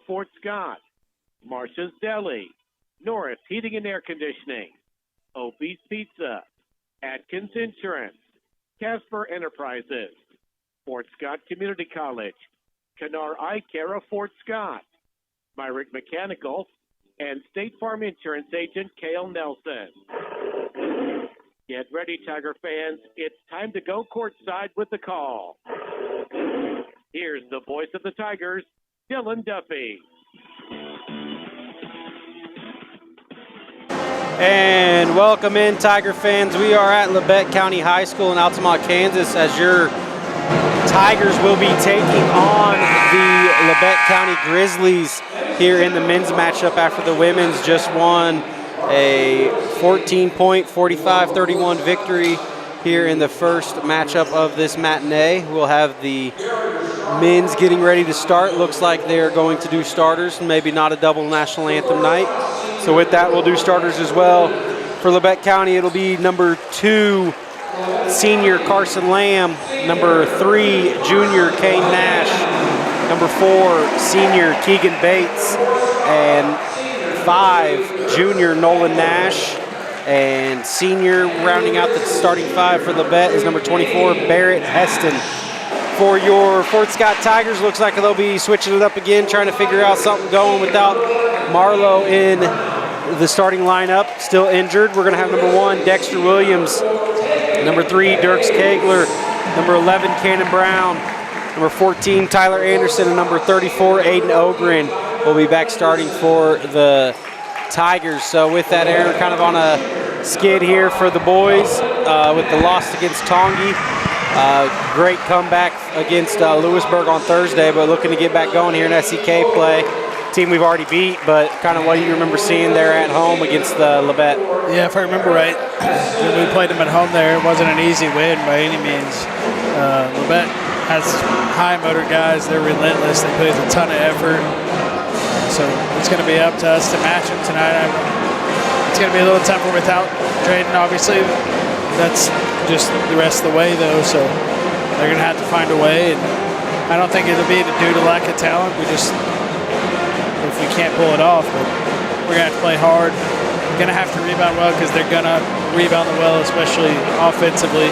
Fort Scott, Marcia's Deli, Norris Heating and Air Conditioning, Opie's Pizza, Atkins Insurance, Casper Enterprises, Fort Scott Community College, Canar Eye Care of Fort Scott, Myrick Mechanical, and State Farm Insurance Agent Cale Nelson. Get ready, Tiger fans. It's time to go courtside with the call. Here's the voice of the Tigers, Dylan Duffy. And welcome in, Tiger fans. We are at Labette County High School in Altamont, Kansas, as your Tigers will be taking on the Labette County Grizzlies here in the men's matchup after the women's just won a 14-point, 45-31 victory here in the first matchup of this matinee. We'll have the men's getting ready to start. Looks like they're going to do starters, maybe not a double national anthem night. So with that, we'll do starters as well. For Labette County, it'll be number 2, senior Carson Lamb, number 3, junior Kane Nash, number 4, senior Keegan Bates, and 5, junior Nolan Nash, and senior rounding out the starting 5 for Labette is number 24, Barrett Heston. For your Fort Scott Tigers, looks like they'll be switching it up again, trying to figure out something going without Marlowe in the starting lineup, still injured. We're going to have number 1, Dexter Williams, number 3, Dirks Kegler, number 11, Cannon Brown, number 14, Tyler Anderson, and number 34, Aiden Ogren will be back starting for the Tigers. So with that, Aaron, kind of on a skid here for the boys with the loss against Tongi. Great comeback against Lewisburg on Thursday, but looking to get back going here in SEK play. Team we've already beat, but kind of what you remember seeing there at home against the Labette. Yeah, if I remember right, when we played them at home there, it wasn't an easy win by any means. Labette has high motor guys. They're relentless. They put in a ton of effort. So it's going to be up to us to match them tonight. It's going to be a little tougher without Drayden, obviously. That's just the rest of the way, though, so they're going to have to find a way. And I don't think it'll be due to lack of talent. If we can't pull it off, but we're going to have to play hard. We're going to have to rebound well because they're going to rebound well, especially offensively.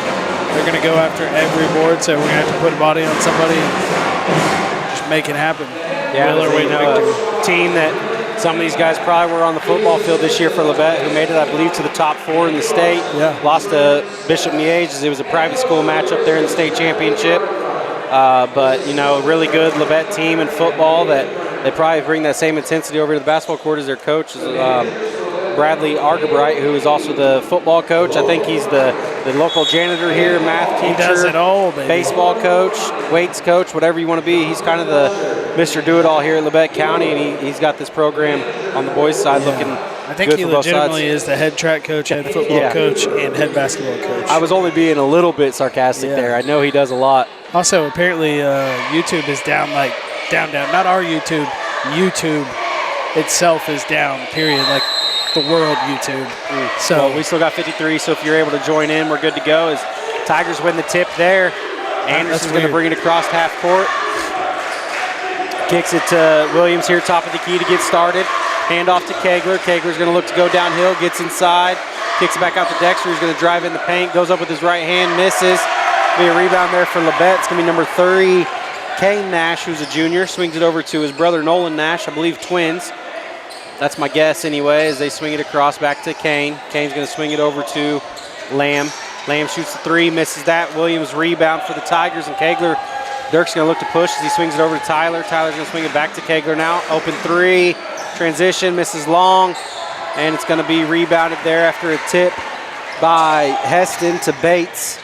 They're going to go after every board, so we're going to have to put a body on somebody and just make it happen. Yeah, a team that some of these guys probably were on the football field this year for Labette, who made it, I believe, to the top 4 in the state. Yeah. Lost to Bishop Miege as it was a private school matchup there in the state championship. But, you know, really good Labette team in football that they probably bring that same intensity over to the basketball court as their coach, Bradley Argabright, who is also the football coach. I think he's the local janitor here, math teacher, he does it all, baby. Baseball coach, weights coach, whatever you want to be. He's kind of the Mr. Do-It-All here at Labette County, and he's got this program on the boys' side looking I think good he for both legitimately sides. is the head track coach, head football coach, and head basketball coach. I was only being a little bit sarcastic there. I know he does a lot. Also, apparently, YouTube is down, down. Not our YouTube. YouTube itself is down, period. Like the world YouTube. So well, we still got 53, so if you're able to join in, we're good to go. As Tigers win the tip there. Anderson's going to bring it across half court. Kicks it to Williams here, top of the key to get started. Hand off to Kegler. Kegler's going to look to go downhill, gets inside, kicks it back out to Dexter. He's going to drive in the paint, goes up with his right hand, misses. Be a rebound there for Labette. It's going to be number 3, Kane Nash, who's a junior, swings it over to his brother Nolan Nash, I believe twins. That's my guess anyway, as they swing it across back to Kane. Kane's going to swing it over to Lamb. Lamb shoots the 3, misses that. Williams rebound for the Tigers, and Kegler, Dirk's going to look to push as he swings it over to Tyler. Tyler's going to swing it back to Kegler now. Open 3, transition, misses long, and it's going to be rebounded there after a tip by Heston to Bates.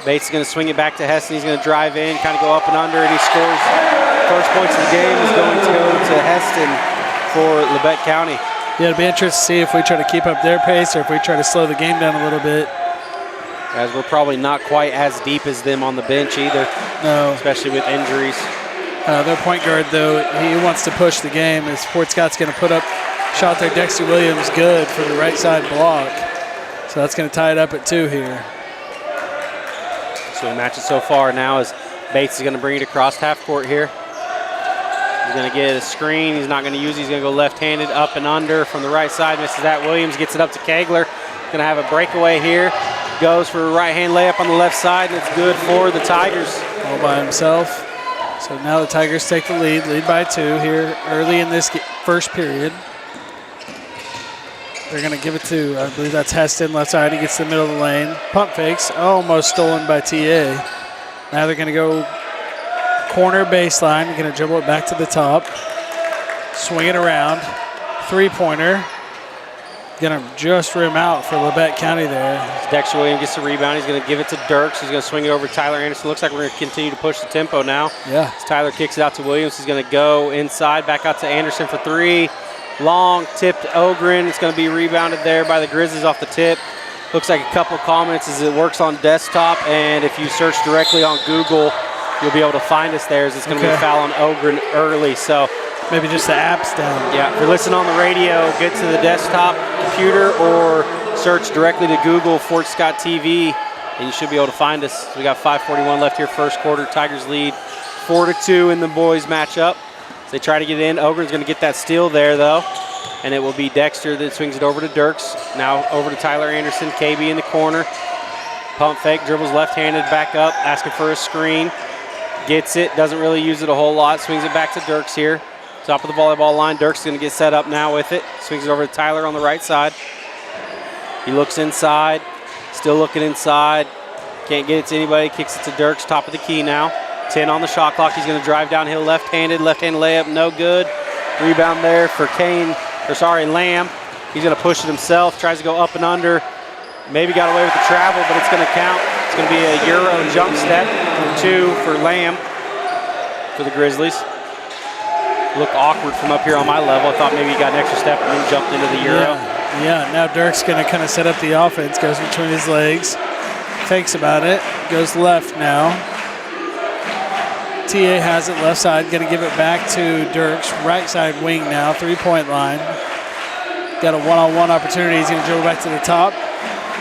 Bates is going to swing it back to Heston. He's going to drive in, kind of go up and under, and he scores. First points of the game is going to go to Heston for Labette County. Yeah, it'll be interesting to see if we try to keep up their pace or if we try to slow the game down a little bit. As we're probably not quite as deep as them on the bench either. No. Especially with injuries. Their point guard, though, he wants to push the game as Fort Scott's going to put up shot there. Dexter Williams good for the right side block. So that's going to tie it up at 2 here. So the match so far now is Bates is going to bring it across half court here. He's going to get a screen. He's not going to use it. He's going to go left-handed, up and under from the right side. Misses that. Williams gets it up to Kegler. Going to have a breakaway here. Goes for a right-hand layup on the left side, and it's good for the Tigers. All by himself. So now the Tigers take the lead by 2 here early in this first period. They're going to give it to, I believe that's Heston, left side. He gets to the middle of the lane. Pump fakes, almost stolen by TA. Now they're going to go corner baseline. They're going to dribble it back to the top. Swing it around. Three-pointer. Going to just rim out for Labette County there. Dexter Williams gets the rebound. He's going to give it to Dirks. He's going to swing it over to Tyler Anderson. Looks like we're going to continue to push the tempo now. Yeah. As Tyler kicks it out to Williams. He's going to go inside, back out to Anderson for 3. Long tip to Ogren. It's going to be rebounded there by the Grizzlies off the tip. Looks like a couple comments as it works on desktop, and if you search directly on Google, you'll be able to find us there as it's going to be a foul on Ogren early. So maybe just the app's down. Yeah, if you're listening on the radio, get to the desktop computer or search directly to Google Fort Scott TV, and you should be able to find us. We got 5:41 left here, first quarter. Tigers lead 4-2 in the boys matchup. As they try to get in, Ogren's going to get that steal there, though, and it will be Dexter that swings it over to Dirks. Now over to Tyler Anderson, KB in the corner. Pump fake, dribbles left-handed, back up, asking for a screen. Gets it, doesn't really use it a whole lot, swings it back to Dirks here. Top of the volleyball line, Dirks is going to get set up now with it. Swings it over to Tyler on the right side. He looks inside, still looking inside. Can't get it to anybody, kicks it to Dirks, top of the key now. 10 on the shot clock, he's going to drive downhill left-handed layup, no good. Rebound there for Lamb. He's going to push it himself, tries to go up and under. Maybe got away with the travel, but it's going to count. It's going to be a Euro jump step for 2 for Lamb for the Grizzlies. Look awkward from up here on my level. I thought maybe he got an extra step and then jumped into the Euro. Yeah, now Dirk's going to kind of set up the offense, goes between his legs, fakes about it, goes left now. TA has it left side, going to give it back to Dirks, right side wing now, three-point line. Got a one-on-one opportunity. He's going to dribble back to the top.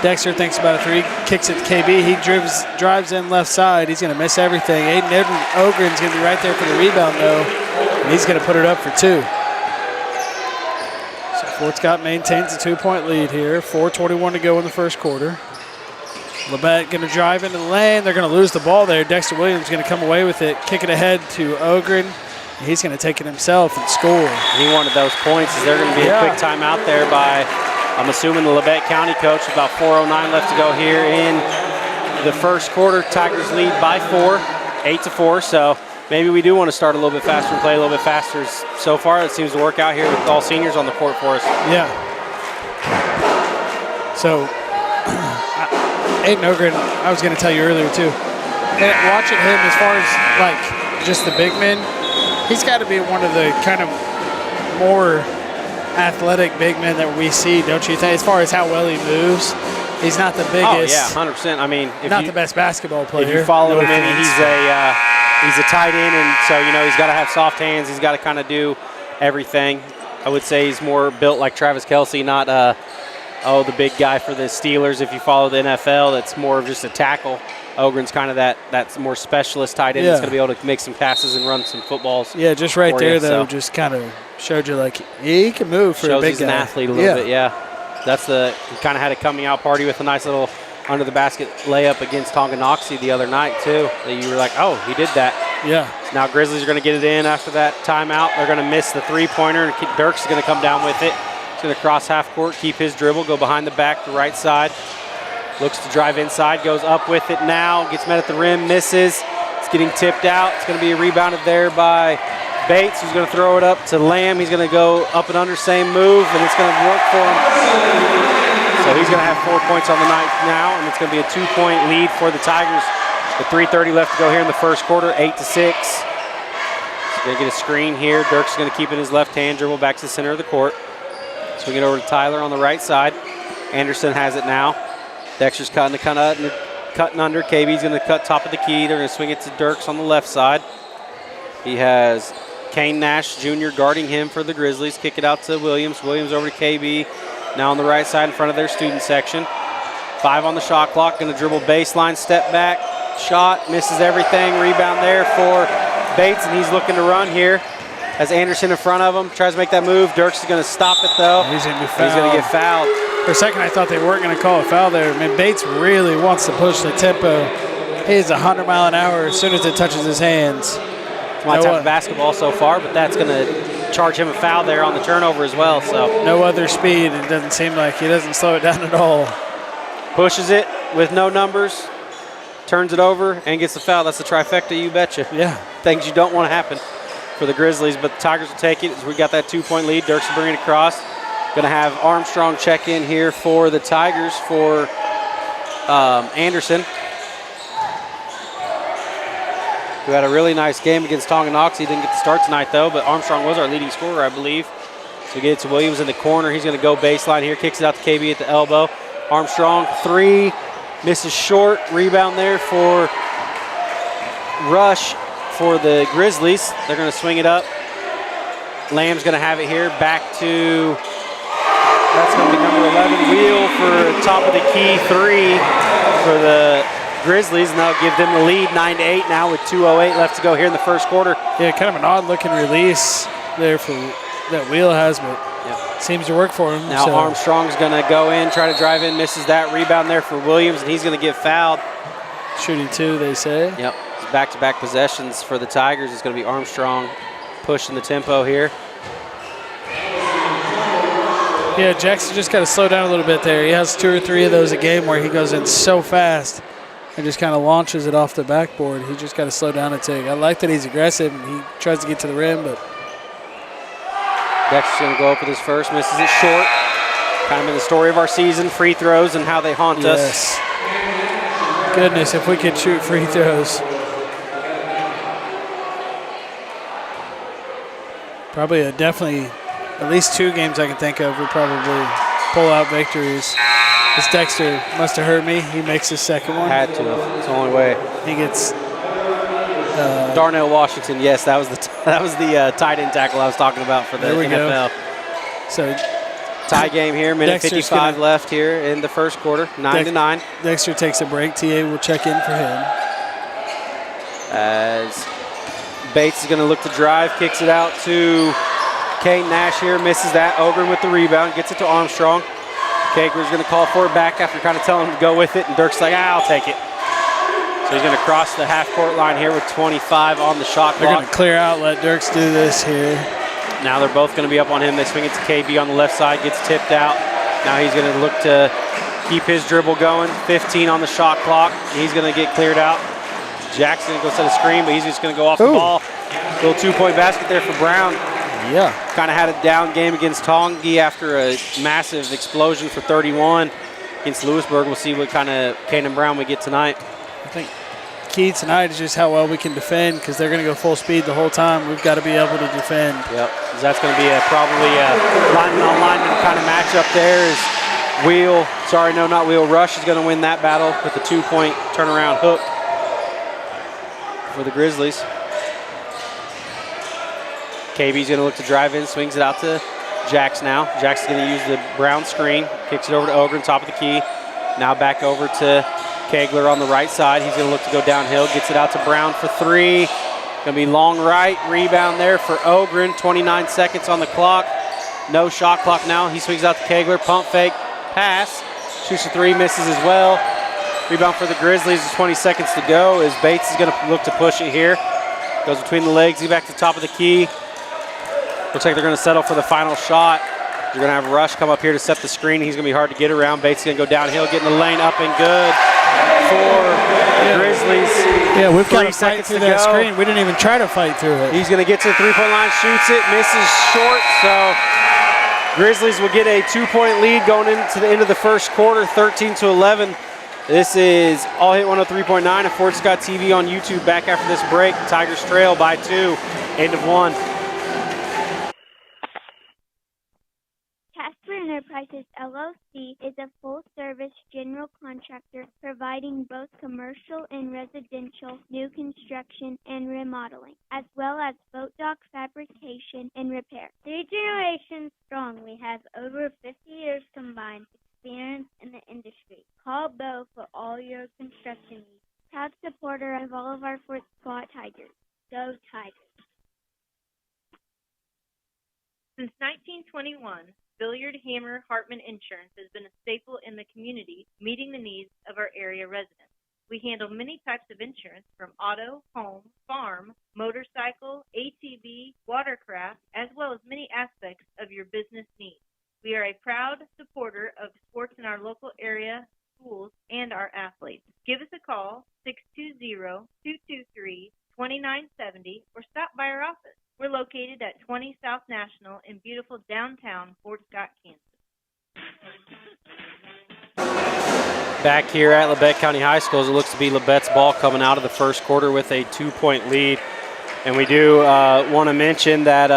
Dexter thinks about a 3, kicks it to KB. He drives in left side. He's going to miss everything. Aiden Ogren's going to be right there for the rebound, though, and he's going to put it up for 2. So Fort Scott maintains a 2-point lead here. 4:21 to go in the first quarter. Labette going to drive into the lane. They're going to lose the ball there. Dexter Williams going to come away with it, kick it ahead to Ogren. He's going to take it himself and score. He wanted those points. Is there going to be a quick timeout there by, I'm assuming, the Labette County coach? About 4:09 left to go here in the first quarter. Tigers lead by 4, 8-4. So maybe we do want to start a little bit faster and play a little bit faster. So far, it seems to work out here with all seniors on the court for us. Yeah. So Aiden Ogren, I was going to tell you earlier too, watching him as far as like just the big men, he's got to be one of the kind of more athletic big men that we see, don't you think? As far as how well he moves, he's not the biggest. Oh yeah, 100%. I mean, not the best basketball player. If you follow him, he's a tight end, and so he's got to have soft hands. He's got to kind of do everything. I would say he's more built like Travis Kelce, not the big guy for the Steelers. If you follow the NFL, that's more of just a tackle. Ogren's kind of that's more specialist tight end. That's going to be able to make some passes and run some footballs. Yeah, just right there, though, just kind of showed you, like, he can move for a big guy. Shows he's an athlete a little bit, That's he kind of had a coming out party with a nice little under the basket layup against Tonganoxie the other night, too. That you were like, oh, he did that. Yeah. Now Grizzlies are going to get it in after that timeout. They're going to miss the three-pointer, and Dirks is going to come down with it. He's going to cross half court, keep his dribble, go behind the back, the right side. Looks to drive inside, goes up with it now, gets met at the rim, misses. It's getting tipped out. It's going to be rebounded there by Bates, who's going to throw it up to Lamb. He's going to go up and under, same move, and it's going to work for him. So he's going to have 4 points on the night now, and it's going to be a 2-point lead for the Tigers. With 3:30 left to go here in the first quarter, 8-6. He's going to get a screen here. Dirk's is going to keep it in his left hand, dribble back to the center of the court. Swing it over to Tyler on the right side. Anderson has it now. Dexter's cutting under. KB's going to cut top of the key. They're going to swing it to Dirks on the left side. He has Kane Nash Jr. guarding him for the Grizzlies. Kick it out to Williams. Williams over to KB. Now on the right side in front of their student section. 5 on the shot clock. Going to dribble baseline, step back, shot, misses everything. Rebound there for Bates, and he's looking to run here. As Anderson in front of him, tries to make that move. Dirks is going to stop it, though. He's going to be fouled. He's going to get fouled. For a second, I thought they weren't going to call a foul there. I mean, Bates really wants to push the tempo. He's 100 mile an hour as soon as it touches his hands. It's my type of basketball so far, but that's going to charge him a foul there on the turnover as well. So no other speed. It doesn't seem like he doesn't slow it down at all. Pushes it with no numbers, turns it over, and gets the foul. That's the trifecta, you betcha. Yeah. Things you don't want to happen for the Grizzlies, but the Tigers will take it as we got that 2-point lead. Dirks will bring it across. Going to have Armstrong check in here for the Tigers for Anderson, who had a really nice game against Tonganoxie. He didn't get to start tonight, though, but Armstrong was our leading scorer, I believe. So we get it to Williams in the corner. He's going to go baseline here, kicks it out to KB at the elbow. Armstrong, 3, misses short. Rebound there for Rush for the Grizzlies. They're going to swing it up. Lamb's going to have it here. Back to, that's going to be number 11, Wheel for top of the key 3 for the Grizzlies, and that'll give them the lead 9-8 now with 2:08 left to go here in the first quarter. Yeah, kind of an odd-looking release there for that Wheel has, but seems to work for him. Now Armstrong's going to go in, try to drive in, misses that. Rebound there for Williams, and he's going to get fouled. Shooting 2, they say. Yep, back-to-back possessions for the Tigers. It's going to be Armstrong pushing the tempo here. Yeah, Jackson just got to slow down a little bit there. He has 2 or 3 of those a game where he goes in so fast and just kind of launches it off the backboard. He just got to slow down a tick. I like that he's aggressive and he tries to get to the rim, but Dexter's going to go up with his first, misses it short. Kind of been the story of our season, free throws and how they haunt us. Goodness, if we could shoot free throws. Probably definitely at least 2 games I can think of would probably pull out victories. This Dexter must have hurt me. He makes his second one. Had to. It's the only way. He gets Darnell Washington. Yes, that was the tight end tackle I was talking about for the NFL. Go. So tie game here. Minute 55 left here in the first quarter. 9-9. Dexter takes a break. TA will check in for him. As Bates is going to look to drive, kicks it out to Kane Nash here, misses that. Ogren with the rebound, gets it to Armstrong. Kager's going to call for it back after kind of telling him to go with it, and Dirk's like, I'll take it. So he's going to cross the half-court line here with 25 on the shot clock. They're going to clear out, let Dirks do this here. Now they're both going to be up on him. They swing it to KB on the left side, gets tipped out. Now he's going to look to keep his dribble going. 15 on the shot clock. He's going to get cleared out. Jackson goes to the screen, but he's just going to go off the ball. Little 2-point basket there for Brown. Yeah. Kind of had a down game against Tongi after a massive explosion for 31 against Lewisburg. We'll see what kind of Kanan Brown we get tonight. I think key tonight is just how well we can defend, because they're going to go full speed the whole time. We've got to be able to defend. Yep. That's going to be probably a lineman-on-lineman kind of matchup there. Rush is going to win that battle with the 2-point turnaround hook for the Grizzlies. KB's going to look to drive in, swings it out to Jax now. Jax is going to use the Brown screen, kicks it over to Ogren, top of the key. Now back over to Kegler on the right side. He's going to look to go downhill, gets it out to Brown for 3. Going to be long right, rebound there for Ogren. 29 seconds on the clock. No shot clock now. He swings out to Kegler, pump fake, pass. Shoots a 3, misses as well. Rebound for the Grizzlies, 20 seconds to go as Bates is going to look to push it here. Goes between the legs, he's back to the top of the key. Looks like they're going to settle for the final shot. You're going to have Rush come up here to set the screen. He's going to be hard to get around. Bates is going to go downhill, get in the lane, up and good for the Grizzlies. Yeah, we've got to fight through that screen. We didn't even try to fight through it. He's going to get to the 3-point line, shoots it, misses short. So Grizzlies will get a 2-point lead going into the end of the first quarter, 13-11. This is All Hit 103.9 and Fort Scott TV on YouTube. Back after this break, Tigers trail by 2, end of 1. Enterprises LLC is a full-service general contractor providing both commercial and residential new construction and remodeling, as well as boat dock fabrication and repair. 3 generations strong, we have over 50 years combined experience in the industry. Call Bo for all your construction needs. Proud supporter of all of our Fort Scott Tigers. Go Tigers. Since 1921, Billiard Hammer Hartman Insurance has been a staple in the community, meeting the needs of our area residents. We handle many types of insurance from auto, home, farm, motorcycle, ATV, watercraft, as well as many aspects of your business needs. We are a proud supporter of sports in our local area, schools, and our athletes. Give us a call, 620-223-2970, or stop by our office. We're located at 20 South National in beautiful downtown Fort Scott, Kansas. Back here at Labette County High School, as it looks to be Labette's ball coming out of the first quarter with a 2-point lead. And we do want to mention that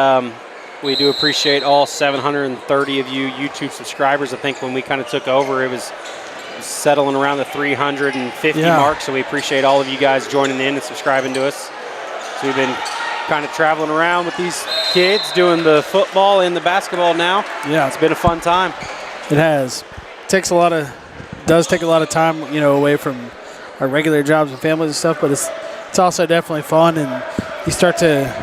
we do appreciate all 730 of you YouTube subscribers. I think when we kind of took over, it was settling around the 350 mark. So we appreciate all of you guys joining in and subscribing to us. So we've been kind of traveling around with these kids doing the football and the basketball now. Yeah. It's been a fun time. It has. Does take a lot of time, away from our regular jobs and families and stuff, but it's also definitely fun, and you start to,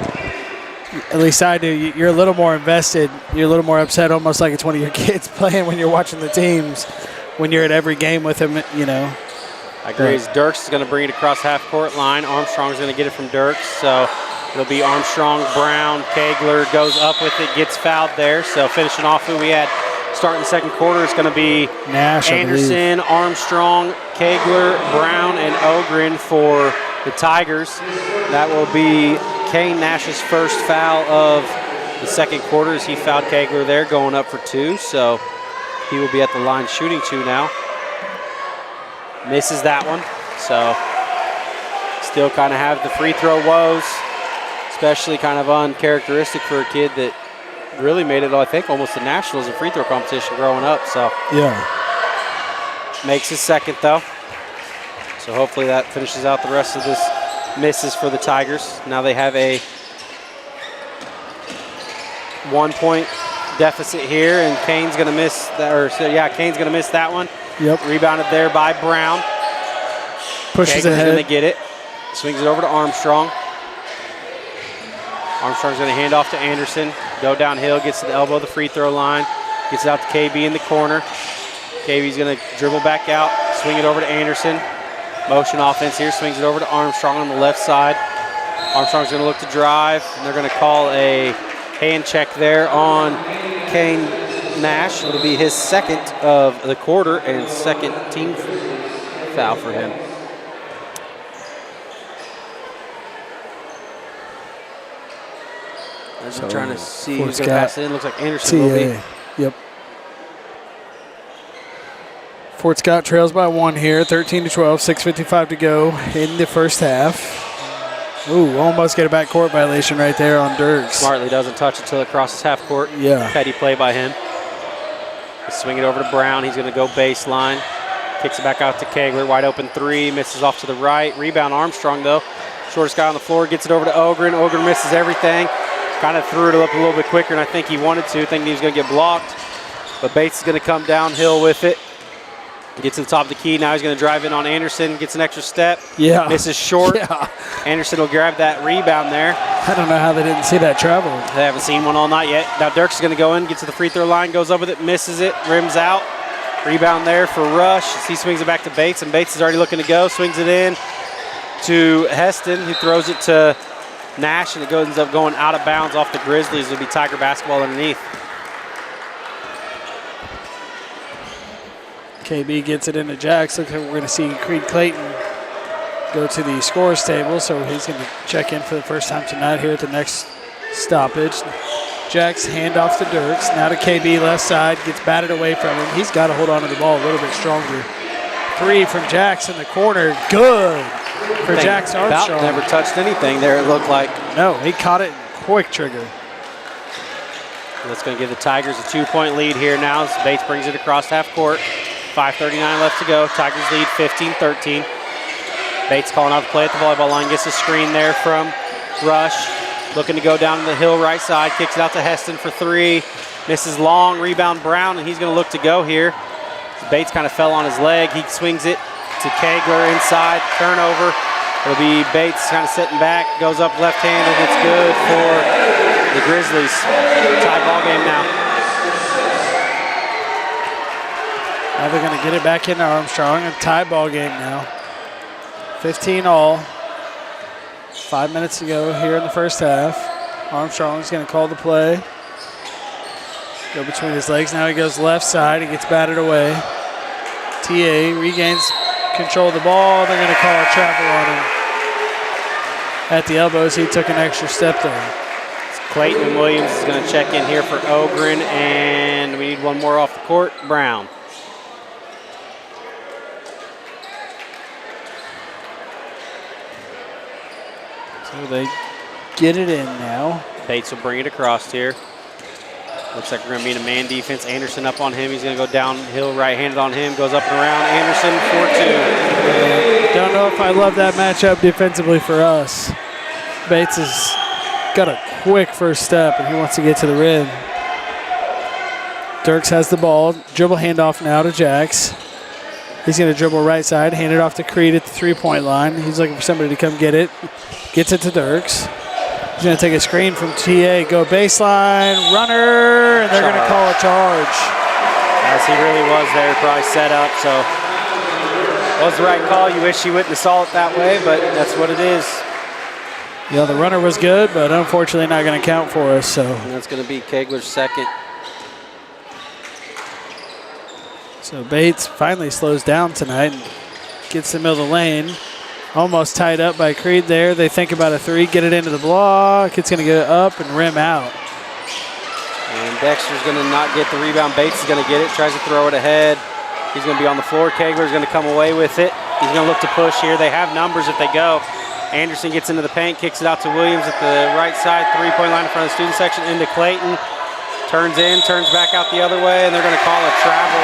at least I do, you're a little more invested, you're a little more upset, almost like it's one of your kids playing when you're watching the teams, when you're at every game with them, I agree. Dirks is going to bring it across half-court line. Armstrong's going to get it from Dirks, so it'll be Armstrong, Brown, Kegler goes up with it, gets fouled there, so finishing off who we had starting the second quarter, it's going to be Nash, Anderson, Armstrong, Kegler, Brown, and Ogren for the Tigers. That will be Kane Nash's first foul of the second quarter as he fouled Kegler there, going up for 2. So he will be at the line shooting 2 now. Misses that one. So still kind of have the free throw woes, especially kind of uncharacteristic for a kid that really made it, I think, almost the Nationals in free throw competition growing up. So yeah, makes his second though. So hopefully that finishes out the rest of this misses for the Tigers. Now they have a 1-point deficit here, and Kane's going to miss that. Kane's going to miss that one. Yep. Rebounded there by Brown. Pushes Kegler's ahead. going to get it. Swings it over to Armstrong. Armstrong's going to hand off to Anderson. Go downhill, gets to the elbow of the free throw line. Gets it out to KB in the corner. KB's going to dribble back out, swing it over to Anderson. Motion offense here, swings it over to Armstrong on the left side. Armstrong's going to look to drive, and they're going to call a hand check there on Kane Nash. It'll be his second of the quarter and second team foul for him. I'm trying to see who's going to pass it in. Looks like Anderson will be. Yep. Fort Scott trails by 1 here, 13-12, 6:55 to go in the first half. Ooh, almost get a backcourt violation right there on Dirks. Smartly doesn't touch it until it crosses half court. Yeah. Petty play by him. Swing it over to Brown. He's going to go baseline. Kicks it back out to Kegler. Wide open 3. Misses off to the right. Rebound Armstrong, though. Shortest guy on the floor. Gets it over to Ogren. Ogren misses everything. Kind of threw it up a little bit quicker than I think he wanted to. Thinking he was going to get blocked. But Bates is going to come downhill with it. Gets to the top of the key. Now he's going to drive in on Anderson. Gets an extra step. Yeah. Misses short. Yeah. Anderson will grab that rebound there. I don't know how they didn't see that travel. They haven't seen one all night yet. Now Dirks is going to go in, gets to the free throw line, goes up with it, misses it, rims out. Rebound there for Rush. He swings it back to Bates, and Bates is already looking to go. Swings it in to Heston, who throws it to Nash, and it ends up going out of bounds off the Grizzlies. It'll be Tiger basketball underneath. KB gets it into Jax. Looks like we're going to see Creed Clayton go to the scores table, so he's going to check in for the first time tonight here at the next stoppage. Jax handoff to Dirks. Now to KB left side. Gets batted away from him. He's got to hold on to the ball a little bit stronger. 3 from Jax in the corner. Good for Jax Armstrong. Never touched anything there, it looked like. No, he caught it in quick trigger. That's going to give the Tigers a 2-point lead here now as Bates brings it across half court. 5:39 left to go. Tigers lead 15-13. Bates calling out the play at the volleyball line. Gets a screen there from Rush. Looking to go down the hill right side. Kicks it out to Heston for 3. Misses long. Rebound Brown, and he's going to look to go here. Bates kind of fell on his leg. He swings it to Kegler inside. Turnover. It'll be Bates kind of sitting back. Goes up left-handed. It's good for the Grizzlies. Tie ball game get it back into Armstrong. A tie ball game now. 15 all. 5 minutes to go here in the first half. Armstrong's going to call the play. Go between his legs. Now he goes left side. He gets batted away. TA regains control of the ball. They're going to call a travel on him. At the elbows, he took an extra step there. Clayton Williams is going to check in here for Ogren, and we need one more off the court. Brown. So they get it in now. Bates will bring it across here. Looks like we're going to be in a man defense. Anderson up on him. He's going to go downhill, right-handed on him. Goes up and around. Anderson, 4-2. Don't know if I love that matchup defensively for us. Bates has got a quick first step, and he wants to get to the rim. Dirks has the ball. Dribble handoff now to Jax. He's going to dribble right side, hand it off to Creed at the three-point line. He's looking for somebody to come get it. Gets it to Dirks. He's going to take a screen from TA, go baseline, runner, and they're going to call a charge. As he really was there, probably set up, so was the right call. You wish you wouldn't have saw it that way, but that's what it is. Yeah, the runner was good, but unfortunately not going to count for us. So and that's going to be Kegler's second. So Bates finally slows down tonight and gets in the middle of the lane. Almost tied up by Creed there. They think about a three, get it into the block. It's going to get up and rim out. And Dexter's going to not get the rebound. Bates is going to get it, tries to throw it ahead. He's going to be on the floor. Kegler's going to come away with it. He's going to look to push here. They have numbers if they go. Anderson gets into the paint, kicks it out to Williams at the right side, three-point line in front of the student section, into Clayton. Turns in, turns back out the other way, and they're going to call a travel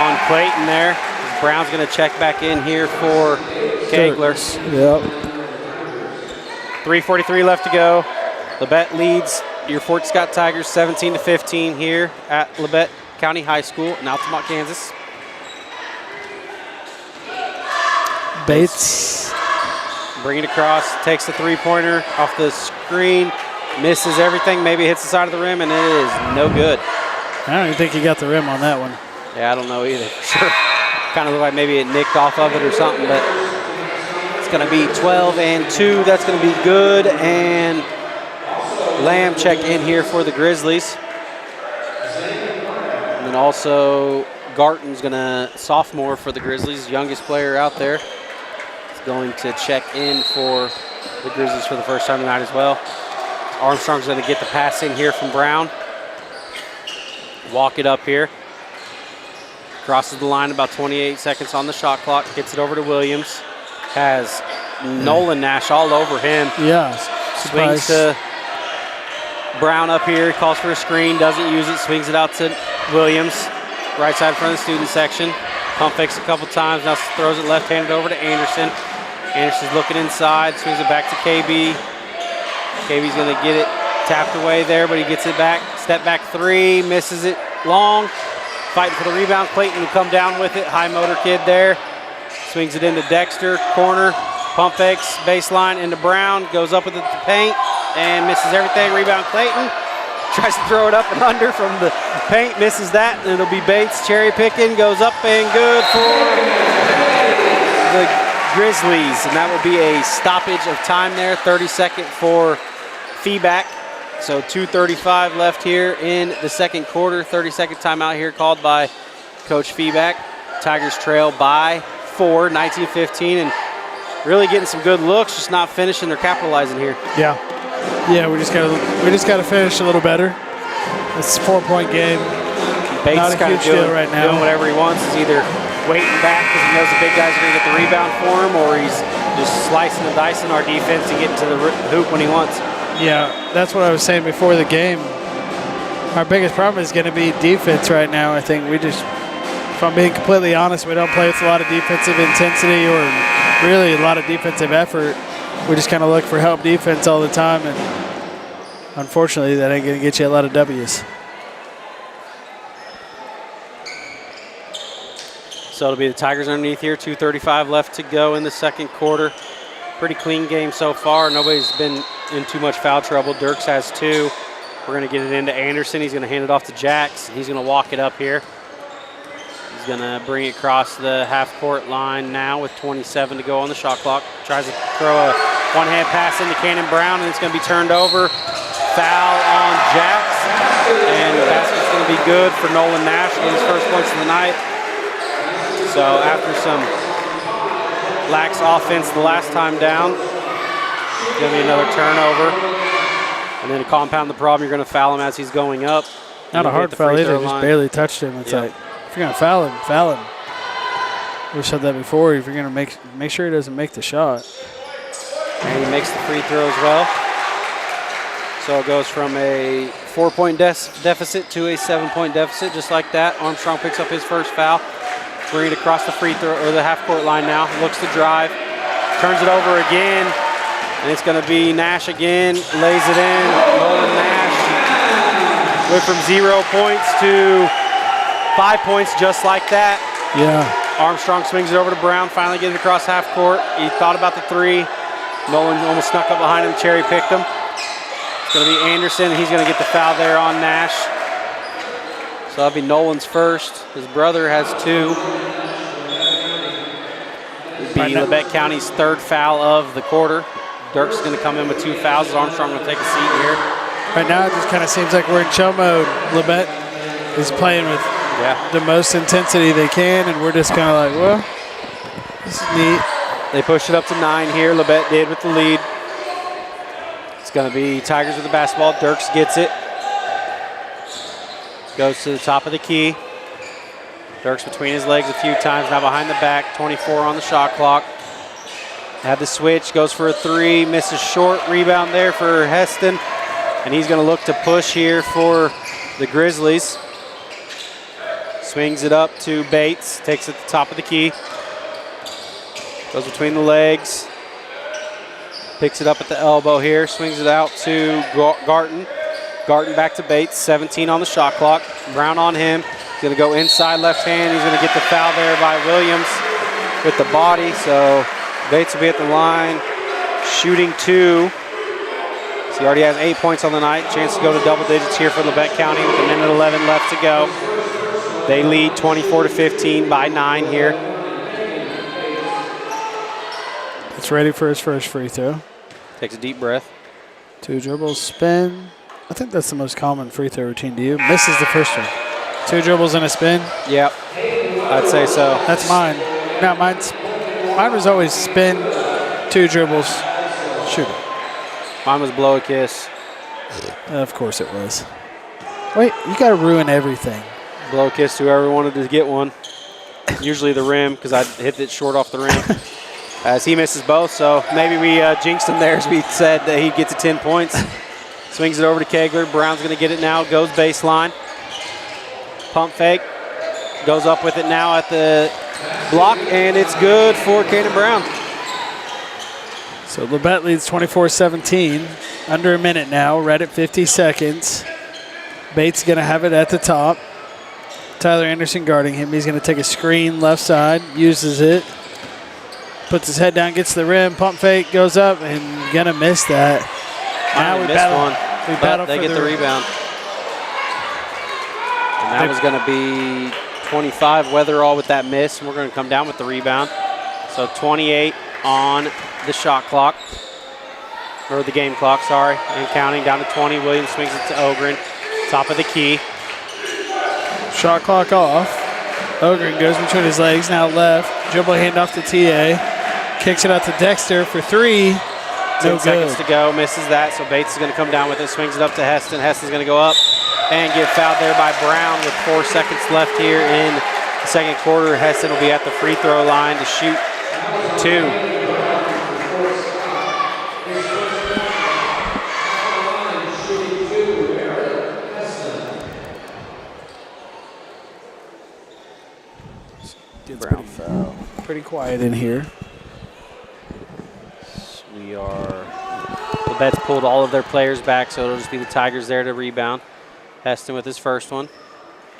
on Clayton there. Brown's going to check back in here for Kegler. Yep. 3:43 left to go. Labette leads your Fort Scott Tigers 17-15 here at Labette County High School in Altamont, Kansas. Bates. Bring it across, takes the three-pointer off the screen, misses everything, maybe hits the side of the rim, and it is no good. I don't even think he got the rim on that one. Yeah, I don't know either. Sure. Kind of looked like maybe it nicked off of it or something, but it's going to be 12-2. That's going to be good, and Lamb check in here for the Grizzlies. And then also Garton's going to sophomore for the Grizzlies, youngest player out there. Going to check in for the Grizzlies for the first time tonight as well. Armstrong's going to get the pass in here from Brown. Walk it up here. Crosses the line, about 28 seconds on the shot clock. Gets it over to Williams. Has Nolan Nash all over him. Yeah. Swings to Brown up here. Calls for a screen. Doesn't use it. Swings it out to Williams. Right side in front of the student section. Pump fakes a couple times. Now throws it left-handed over to Anderson. Anderson's looking inside, swings it back to KB. KB's going to get it tapped away there, but he gets it back. Step back three, misses it long. Fighting for the rebound. Clayton will come down with it. High motor kid there. Swings it into Dexter, corner. Pump fakes, baseline into Brown. Goes up with it to paint and misses everything. Rebound Clayton. Tries to throw it up and under from the paint. Misses that, and it'll be Bates cherry picking. Goes up and good for the Grizzlies, and that will be a stoppage of time there, 30-second for feedback. So 2:35 left here in the second quarter. 30-second timeout here called by Coach Feedback. Tigers trail by 4, 19-15, and really getting some good looks, just not finishing. They're capitalizing here. Yeah, we just gotta finish a little better. It's a 4-point game. Bates not a kind huge of deal right now. Doing whatever he wants. He's either waiting back because he knows the big guys are going to get the rebound for him, or he's just slicing and dicing our defense to get into the hoop when he wants. Yeah, that's what I was saying before the game. Our biggest problem is going to be defense right now. I think we just, if I'm being completely honest, we don't play with a lot of defensive intensity or really a lot of defensive effort. We just kind of look for help defense all the time, and unfortunately that ain't going to get you a lot of W's. So it'll be the Tigers underneath here. 2:35 left to go in the second quarter. Pretty clean game so far. Nobody's been in too much foul trouble. Dirks has 2. We're going to get it into Anderson. He's going to hand it off to Jax. He's going to walk it up here. He's He's going to bring it across the half-court line now with 27 to go on the shot clock. Tries to throw a one-hand pass into Cannon Brown, and it's going to be turned over. Foul on Jax, and the basket's going to be good for Nolan Nash with his first points of the night. So after some lax offense the last time down, it's going to be another turnover. And then to compound the problem, you're going to foul him as he's going up. Not a hard foul either, just barely touched him. It's like, if you're going to foul him, foul him. We've said that before. If you're going to make sure he doesn't make the shot. And he makes the free throw as well. So it goes from a 4-point deficit to a 7-point deficit, just like that. Armstrong picks up his first foul. Bring it across the free throw, or the half-court line now. Looks to drive. Turns it over again. And it's going to be Nash again. Lays it in. Nolan Nash went from 0 points to 5 points just like that. Yeah. Armstrong swings it over to Brown. Finally gets it across half court. He thought about the three. Nolan almost snuck up behind him. Cherry picked him. It's going to be Anderson. He's going to get the foul there on Nash. So that'll be Nolan's first. His brother has 2. It'll be Labette County's 3rd foul of the quarter. Dirk's going to come in with 2 fouls. Armstrong will take a seat here. Right now, it just kind of seems like we're in chill mode. Labette is playing with the most intensity they can, and we're just kind of like, well, this is neat. They pushed it up to 9 here. Labette did with the lead. It's going to be Tigers with the basketball. Dirks gets it. Goes to the top of the key. Dirks between his legs a few times. Now behind the back. 24 on the shot clock. Had the switch, goes for a 3, misses short. Rebound there for Heston. And he's going to look to push here for the Grizzlies. Swings it up to Bates, takes it to the top of the key. Goes between the legs. Picks it up at the elbow here, swings it out to Garton. Garton back to Bates, 17 on the shot clock. Brown on him. He's going to go inside left hand. He's going to get the foul there by Williams with the body. So Bates will be at the line, shooting 2. So he already has 8 points on the night. Chance to go to double digits here for Labette County with a minute 11 left to go. They lead 24-15 by 9 here. It's ready for his first free throw. Takes a deep breath. 2 dribbles, spin. I think that's the most common free throw routine. Do you? Misses the first one. 2 dribbles and a spin. Yep, I'd say so. That's mine. No, mine was always spin, 2 dribbles, shoot it. Mine was blow a kiss. Of course it was. Wait, you got to ruin everything. Blow a kiss to whoever wanted to get one. Usually the rim, because I hit it short off the rim. As he misses both, so maybe we jinxed him there, as we said that he gets to 10 points. Swings it over to Kegler. Brown's going to get it now. Goes baseline. Pump fake. Goes up with it now at the block, and it's good for Cannon Brown. So Labette leads 24-17. Under a minute now. Right at 50 seconds. Bates going to have it at the top. Tyler Anderson guarding him. He's going to take a screen left side. Uses it. Puts his head down, gets the rim, pump fake, goes up, and gonna miss that. Now we battle they for get the rebound. And that was gonna be 25 Weatherall with that miss, and we're gonna come down with the rebound. So 28 on the shot clock, or the game clock, sorry, and counting down to 20. Williams swings it to Ogren, top of the key. Shot clock off. Ogren goes between his legs, now left, dribble handoff to TA. Kicks it out to Dexter for 3. 10 seconds to go, misses that, so Bates is going to come down with it, swings it up to Heston. Heston's going to go up and get fouled there by Brown with 4 seconds left here in the second quarter. Heston will be at the free throw line to shoot 2. Brown foul. Pretty quiet in here. Labette's pulled all of their players back, so it'll just be the Tigers there to rebound. Heston with his first one.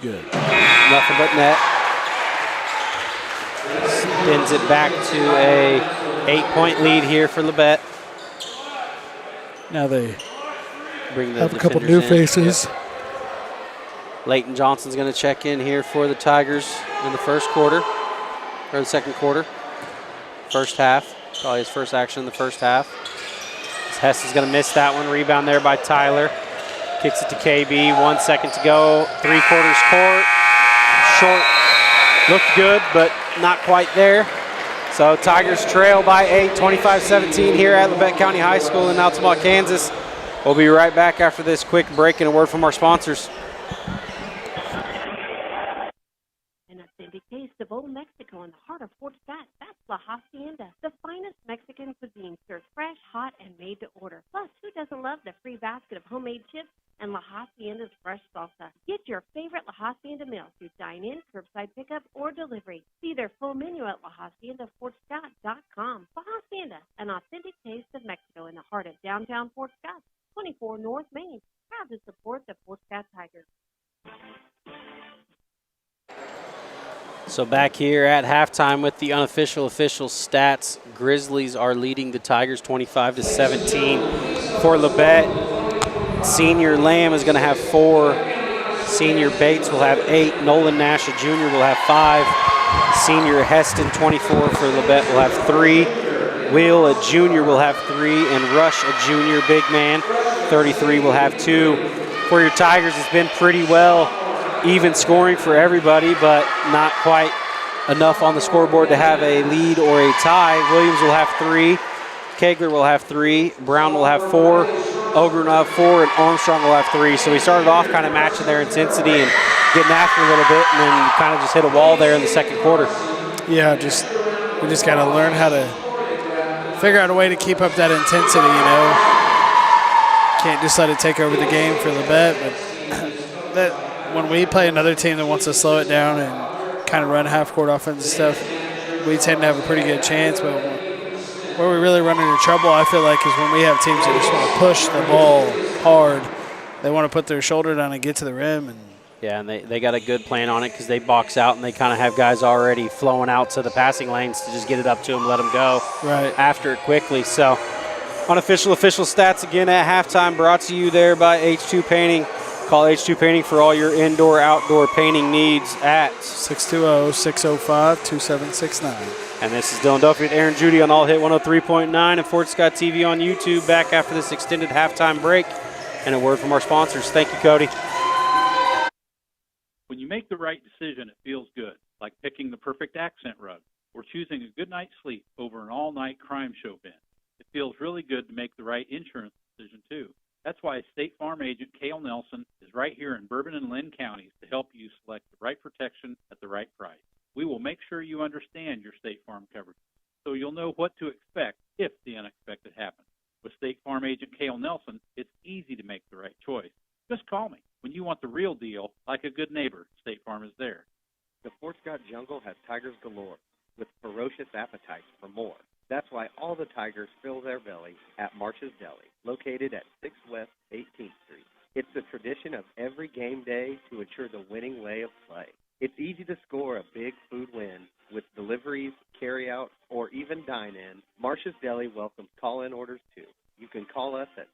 Good. Nothing but net. Spins it back to a 8-point lead here for Labette. Now they bring the have a couple new faces. Leighton Johnson's going to check in here for the Tigers in the first quarter, or the second quarter. First half, probably his first action in the first half. Hess is going to miss that one. Rebound there by Tyler. Kicks it to KB. 1 second to go. 3/4 court. Short. Looked good, but not quite there. So Tigers trail by 8, 25-17 here at Labette County High School in Altamont, Kansas. We'll be right back after this quick break and a word from our sponsors. An authentic taste of old Mexico in the heart of Fort Scott. That's La Hacienda, the finest Mexican cuisine served fresh, hot, and made to order. Plus, who doesn't love the free basket of homemade chips and La Hacienda's fresh salsa? Get your favorite La Hacienda meal through dine-in, curbside pickup, or delivery. See their full menu at LaHaciendaFortScott.com. La Hacienda, an authentic taste of Mexico in the heart of downtown Fort Scott, 24 North Main. Proud to support the Fort Scott Tigers. So back here at halftime with the unofficial official stats, Grizzlies are leading the Tigers 25-17. For Labette, senior Lamb is going to have 4. Senior Bates will have 8. Nolan Nash, a junior, will have 5. Senior Heston, 24 for Labette, will have 3. Will, a junior, will have 3. And Rush, a junior, big man, 33, will have 2. For your Tigers, it's been pretty well even scoring for everybody, but not quite enough on the scoreboard to have a lead or a tie. Williams will have 3. Kegler will have 3. Brown will have 4. Ogren will have 4. And Armstrong will have 3. So we started off kind of matching their intensity and getting after a little bit, and then kind of just hit a wall there in the second quarter. Yeah, we just got to learn how to figure out a way to keep up that intensity, you know. Can't just let it take over the game for Labette, but when we play another team that wants to slow it down and kind of run half-court offense and stuff, we tend to have a pretty good chance. But where we really run into trouble, I feel like, is when we have teams that just want to push the ball hard. They want to put their shoulder down and get to the rim. And yeah, and they got a good plan on it because they box out and they kind of have guys already flowing out to the passing lanes to just get it up to them, let them go after it quickly. So unofficial official stats again at halftime, brought to you there by H2 Painting. Call H2 Painting for all your indoor, outdoor painting needs at 620-605-2769. And this is Dylan Duffy with Aaron Judy on All Hit 103.9 and Fort Scott TV on YouTube. Back after this extended halftime break and a word from our sponsors. Thank you, Cody. When you make the right decision, it feels good, like picking the perfect accent rug or choosing a good night's sleep over an all-night crime show binge. It feels really good to make the right insurance decision, too. That's why State Farm agent Cale Nelson is right here in Bourbon and Lynn counties to help you select the right protection at the right price. We will make sure you understand your State Farm coverage so you'll know what to expect if the unexpected happens. With State Farm agent Cale Nelson, it's easy to make the right choice. Just call me. When you want the real deal, like a good neighbor, State Farm is there. The Fort Scott jungle has tigers galore with ferocious appetites for more. That's why all the tigers fill their belly at Marsh's Deli, located at 6 West 18th Street. It's the tradition of every game day to ensure the winning way of play. It's easy to score a big food win with deliveries, carry-out, or even dine-in. Marsh's Deli welcomes call-in orders, too. You can call us at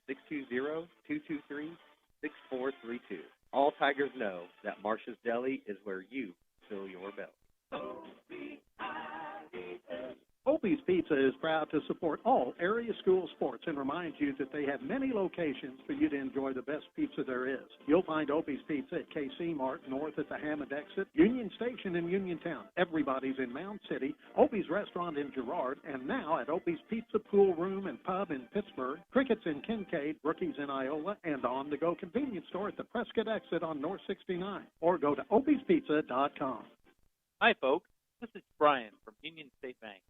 620-223-6432. All tigers know that Marsh's Deli is where you fill your belly. Opie's Pizza is proud to support all area school sports and reminds you that they have many locations for you to enjoy the best pizza there is. You'll find Opie's Pizza at KC Mart, north at the Hammond exit, Union Station in Uniontown. Everybody's in Mound City, Opie's Restaurant in Girard, and now at Opie's Pizza Pool Room and Pub in Pittsburgh, Crickets in Kincaid, Rookies in Iola, and on-the-go convenience store at the Prescott exit on North 69. Or go to opiespizza.com. Hi, folks. This is Brian from Union State Bank.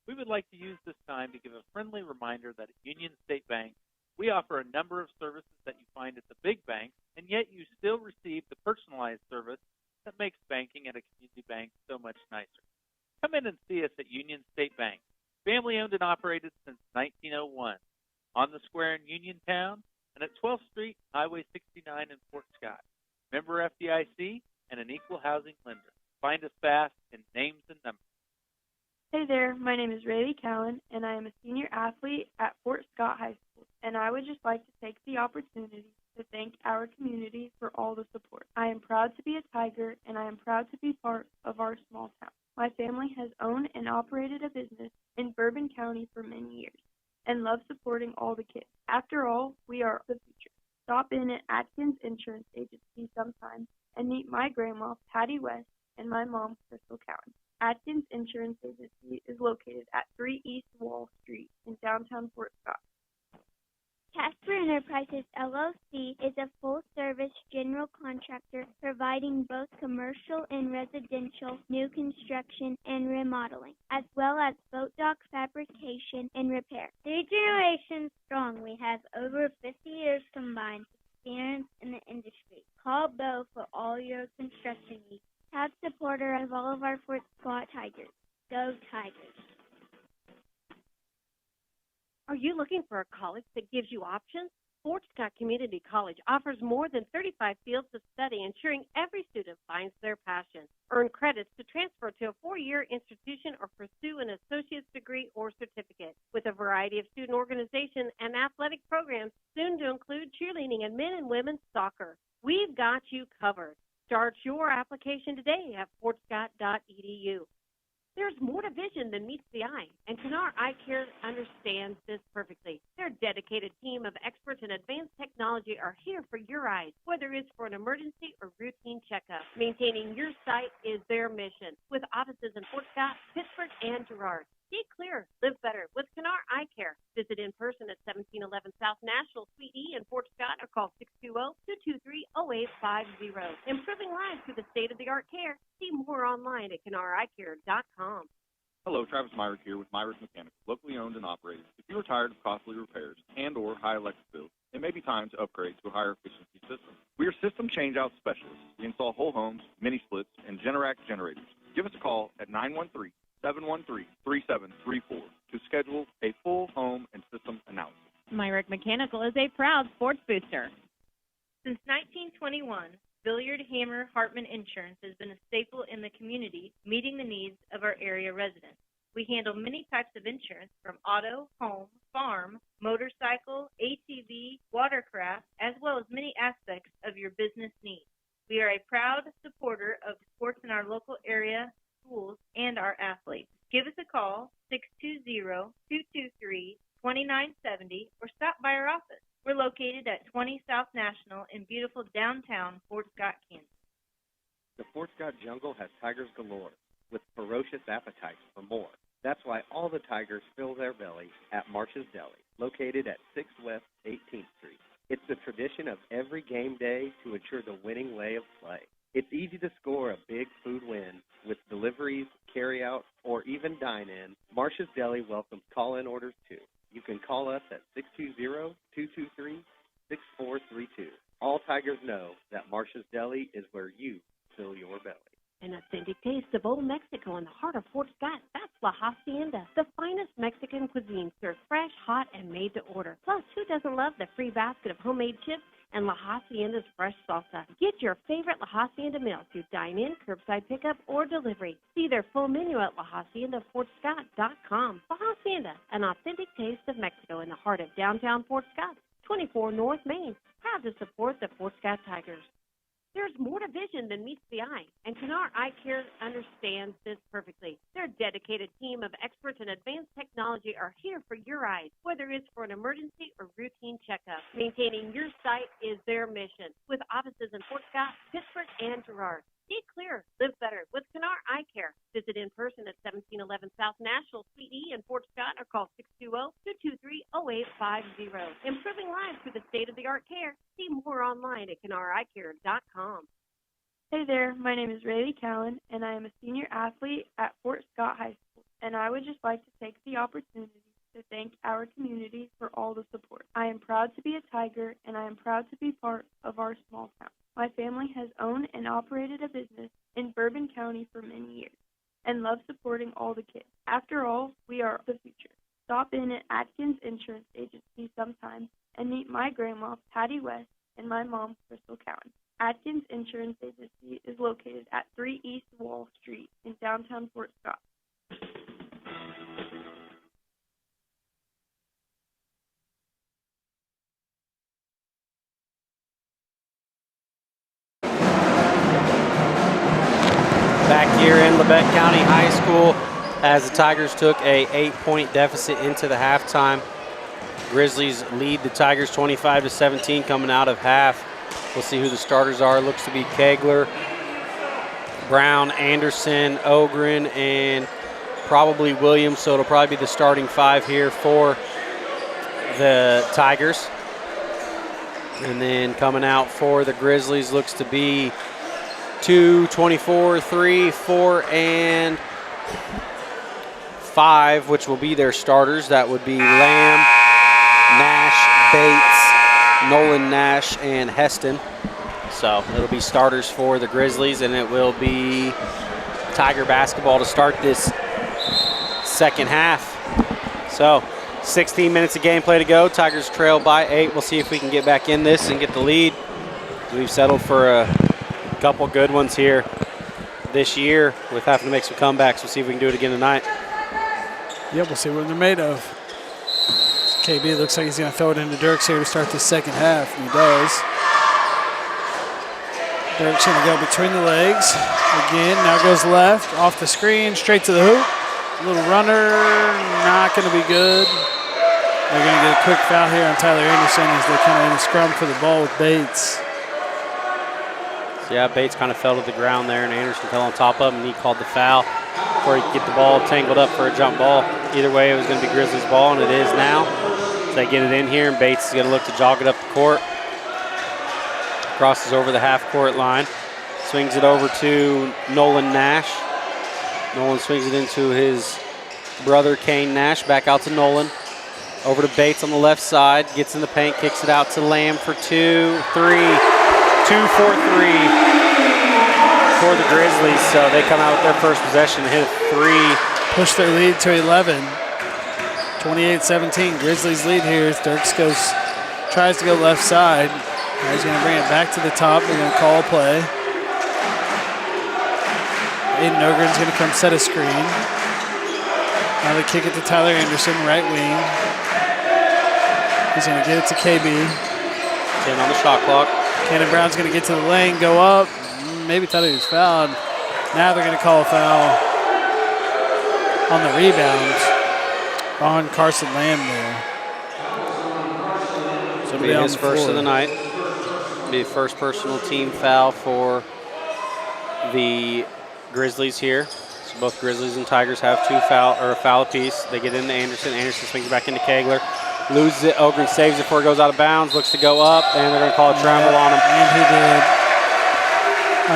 We would like to use this time to give a friendly reminder that at Union State Bank, we offer a number of services that you find at the big banks, and yet you still receive the personalized service that makes banking at a community bank so much nicer. Come in and see us at Union State Bank, family-owned and operated since 1901, on the square in Uniontown and at 12th Street, Highway 69 in Fort Scott. Member FDIC and an equal housing lender. Find us fast in names and numbers. Hey there, my name is Rayleigh Cowan, and I am a senior athlete at Fort Scott High School, and I would just like to take the opportunity to thank our community for all the support. I am proud to be a Tiger, and I am proud to be part of our small town. My family has owned and operated a business in Bourbon County for many years and love supporting all the kids. After all, we are the future. Stop in at Atkins Insurance Agency sometime and meet my grandma, Patty West, and my mom, Crystal Cowan. Atkins Insurance Agency is located at 3 East Wall Street in downtown Fort Scott. Casper Enterprises LLC is a full-service general contractor providing both commercial and residential new construction and remodeling, as well as boat dock fabrication and repair. 3 generations strong, we have over 50 years combined experience in the industry. Call Bo for all your construction needs. Proud supporter of all of our Fort Scott Tigers. Go Tigers! Are you looking for a college that gives you options? Fort Scott Community College offers more than 35 fields of study, ensuring every student finds their passion. Earn credits to transfer to a 4-year institution or pursue an associate's degree or certificate. With a variety of student organization and athletic programs, soon to include cheerleading and men and women's soccer. We've got you covered. Start your application today at fortscott.edu. There's more to vision than meets the eye, and Canar Eye Care understands this perfectly. Their dedicated team of experts in advanced technology are here for your eyes, whether it's for an emergency or routine checkup. Maintaining your sight is their mission, with offices in Fort Scott, Pittsburgh, and Girard. See clear, live better with Canar Eye Care. Visit in person at 1711 South National Suite E in Fort Scott or call 620-223-0850. Improving lives through the state-of-the-art care. See more online at CanarEyeCare.com. Hello, Travis Myrick here with Myrick Mechanical, locally owned and operated. If you are tired of costly repairs and or high electric bills, it may be time to upgrade to a higher efficiency system. We are system change-out specialists. We install whole homes, mini splits, and Generac generators. Give us a call at 913-713-3734 to schedule a full home and system analysis. Myrick Mechanical is a proud sports booster. Since 1921, Billiard Hammer Hartman Insurance has been a staple in the community, meeting the needs of our area residents. We handle many types of insurance from auto, home, farm, motorcycle, ATV, watercraft, as well as many aspects of your business needs. We are a proud supporter of sports in our local area, schools, and our athletes. Give us a call, 620-223-2970, or stop by our office. We're located at 20 South National in beautiful downtown Fort Scott, Kansas. The Fort Scott jungle has tigers galore, with ferocious appetites for more. That's why all the tigers fill their belly at Marsh's Deli, located at 6 West 18th Street. It's the tradition of every game day to ensure the winning lay of play. It's easy to score a big food win with deliveries, carry-out, or even dine-in. Marsh's Deli welcomes call-in orders, too. You can call us at 620-223-6432. All Tigers know that Marsh's Deli is where you fill your belly. An authentic taste of Old Mexico in the heart of Fort Scott. That's La Hacienda, the finest Mexican cuisine served fresh, hot, and made to order. Plus, who doesn't love the free basket of homemade chips and La Hacienda's fresh salsa? Get your favorite La Hacienda meal through dine-in, curbside pickup, or delivery. See their full menu at LaHaciendaFortScott.com. La Hacienda, an authentic taste of Mexico in the heart of downtown Fort Scott, 24 North Main. Proud to support the Fort Scott Tigers. There's more to vision than meets the eye, and Canar Eye Care understands this perfectly. Their dedicated team of experts in advanced technology are here for your eyes, whether it's for an emergency or routine checkup. Maintaining your sight is their mission, with offices in Fort Scott, Pittsburgh, and Girard. See clear, live better with Canar Eye Care. Visit in person at 1711 South National Suite E in Fort Scott or call 620-223-0850. Improving lives through the state-of-the-art care. See more online at CanarEyeCare.com. Hey there, my name is Rayleigh Cowan, and I am a senior athlete at Fort Scott High School, and I would just like to take the opportunity to thank our community for all the support. I am proud to be a Tiger, and I am proud to be part of our small town. My family has owned and operated a business in Bourbon County for many years and love supporting all the kids. After all, we are the future. Stop in at Atkins Insurance Agency sometime and meet my grandma, Patty West, and my mom, Crystal Cowan. Atkins Insurance Agency is located at 3 East Wall Street in downtown Fort Scott. in Labette County High School as the Tigers took a 8-point deficit into the halftime. Grizzlies lead the Tigers 25-17 coming out of half. We'll see who the starters are. Looks to be Kegler, Brown, Anderson, Ogren, and probably Williams. So it'll probably be the starting 5 here for the Tigers. And then coming out for the Grizzlies looks to be 2, 24, 3, 4, and 5, which will be their starters. That would be Lamb, Nash, Bates, Nolan Nash, and Heston. So it'll be starters for the Grizzlies, and it will be Tiger basketball to start this second half. So 16 minutes of gameplay to go. Tigers trail by 8. We'll see if we can get back in this and get the lead. We've settled for a couple good ones here this year with having to make some comebacks. We'll see if we can do it again tonight. Yep, we'll see what they're made of. KB looks like he's going to throw it into Dirks here to start the second half, and he does. Dirks going to go between the legs. Again, now goes left, off the screen, straight to the hoop. A little runner, not going to be good. They're going to get a quick foul here on Tyler Anderson as they kind of in a scrum for the ball with Bates. So yeah, Bates kind of fell to the ground there, and Anderson fell on top of him, and he called the foul before he could get the ball tangled up for a jump ball. Either way, it was going to be Grizzlies ball, and it is now. So they get it in here, and Bates is going to look to jog it up the court. Crosses over the half-court line. Swings it over to Nolan Nash. Nolan swings it into his brother, Kane Nash. Back out to Nolan. Over to Bates on the left side. Gets in the paint, kicks it out to Lamb for 2, 3. 2 for 3 for the Grizzlies. So they come out with their first possession and hit a 3. Push their lead to 11. 28-17. Grizzlies lead here as Dirks tries to go left side. Now he's going to bring it back to the top. They're going to call a play. Aiden Ogren's going to come set a screen. Now they kick it to Tyler Anderson, right wing. He's going to get it to KB. 10 on the shot clock. Cannon Brown's going to get to the lane, go up. Maybe thought he was fouled. Now they're going to call a foul on the rebound on Carson Lamb there. So it'll be his first of the night. Be the first personal team foul for the Grizzlies here. So both Grizzlies and Tigers have a foul apiece. They get into Anderson. Anderson swings back into Kegler. Loses it. Ogren saves it before it goes out of bounds. Looks to go up, and they're going to call a travel on him. And he did.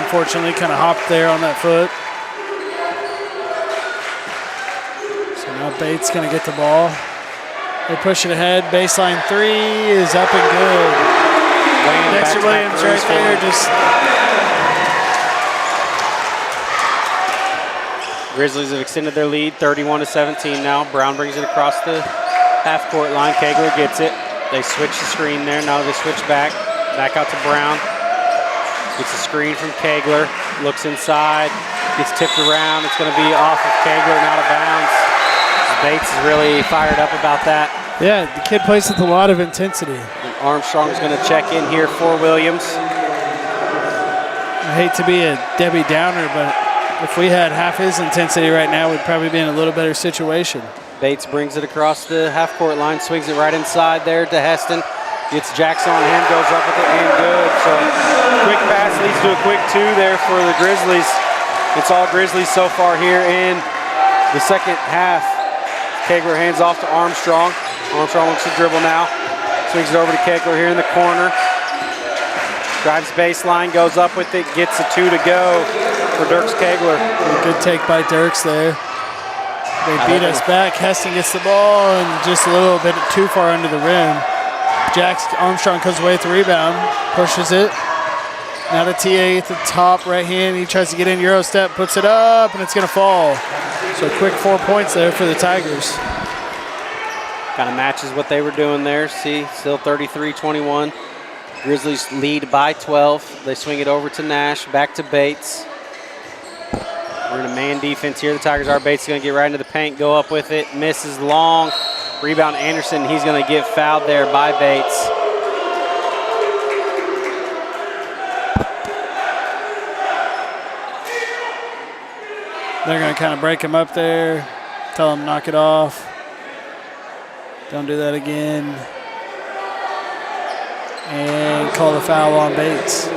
Unfortunately, kind of hopped there on that foot. So now Bates going to get the ball. They push it ahead. Baseline 3 is up and good. Dexter Williams right there. Grizzlies have extended their lead, 31-17 now. Brown brings it across the half-court line. Kegler gets it. They switch the screen there. Now they switch back out to Brown. Gets a screen from Kegler. Looks inside. Gets tipped around. It's going to be off of Kegler and out of bounds. Bates is really fired up about that. Yeah, the kid plays with a lot of intensity. And Armstrong's going to check in here for Williams. I hate to be a Debbie Downer, but if we had half his intensity right now, we'd probably be in a little better situation. Bates brings it across the half-court line, swings it right inside there to Heston. Gets Jackson on him, goes up with it, and good. So quick pass leads to a quick 2 there for the Grizzlies. It's all Grizzlies so far here in the second half. Kegler hands off to Armstrong. Armstrong looks to dribble now. Swings it over to Kegler here in the corner. Drives baseline, goes up with it, gets a 2 to go for Dirks Kegler. Good take by Dirks there. They beat us back. Heston gets the ball and just a little bit too far under the rim. Armstrong comes away with the rebound, pushes it. Now the TA at the top right hand. He tries to get in Euro step, puts it up, and it's going to fall. So quick 4 points there for the Tigers. Kind of matches what they were doing there. See, still 33-21. Grizzlies lead by 12. They swing it over to Nash, back to Bates. We're in a man defense here. The Tigers are. Bates is going to get right into the paint, go up with it, misses long. Rebound Anderson. He's going to get fouled there by Bates. They're going to kind of break him up there, tell him knock it off. Don't do that again. And call the foul on Bates.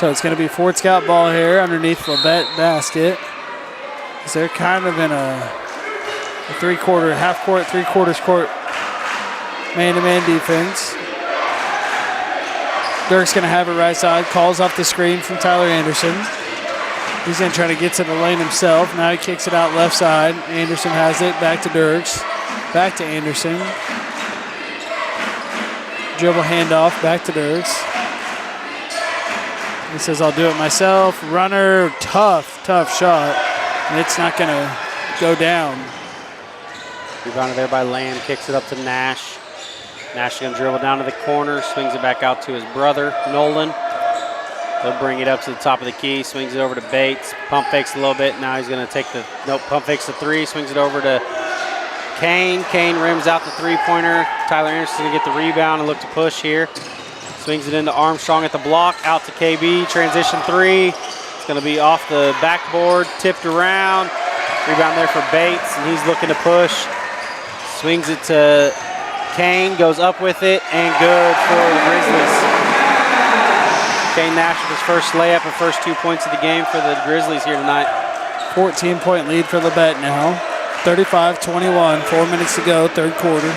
So it's going to be Fort Scott ball here underneath Labette basket. So they're kind of in a three-quarter, half-court, three-quarters court man-to-man defense. Dirk's going to have it right side, calls off the screen from Tyler Anderson. He's going to try to get to the lane himself. Now he kicks it out left side. Anderson has it, back to Dirks, back to Anderson. Dribble handoff, back to Dirks. He says, I'll do it myself. Runner, tough shot. And it's not going to go down. Rebounded there by Lamb, kicks it up to Nash. Nash is going to dribble down to the corner, swings it back out to his brother, Nolan. He'll bring it up to the top of the key, swings it over to Bates, pump fakes a little bit. Now he's going to take the, pump fakes the three, swings it over to Kane. Kane rims out the three-pointer. Tyler Anderson's going to get the rebound and look to push here. Swings it into Armstrong at the block, out to KB, transition three. It's going to be off the backboard, tipped around. Rebound there for Bates, and he's looking to push. Swings it to Kane, goes up with it, and good for the Grizzlies. Kane Nash with his first layup and first 2 points of the game for the Grizzlies here tonight. 14-point lead for Labette now. 35-21, 4 minutes to go, third quarter.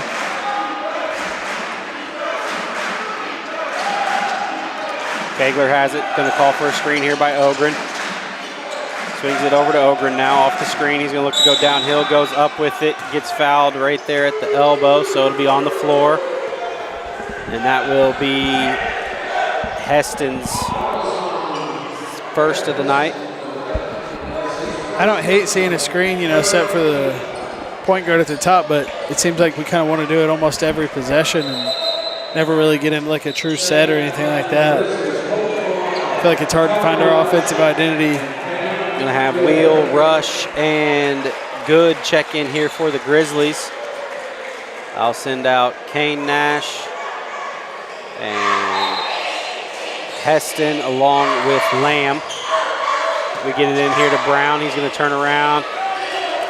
Kegler has it, going to call for a screen here by Ogren. Swings it over to Ogren now off the screen. He's going to look to go downhill, goes up with it, gets fouled right there at the elbow, so it'll be on the floor. And that will be Heston's first of the night. I don't hate seeing a screen, set for the point guard at the top, but it seems like we kind of want to do it almost every possession and never really get into like a true set or anything like that. I feel like it's hard to find our offensive identity. Going to have Wheel, Rush, and Good check in here for the Grizzlies. I'll send out Kane Nash and Heston along with Lamb. We get it in here to Brown. He's going to turn around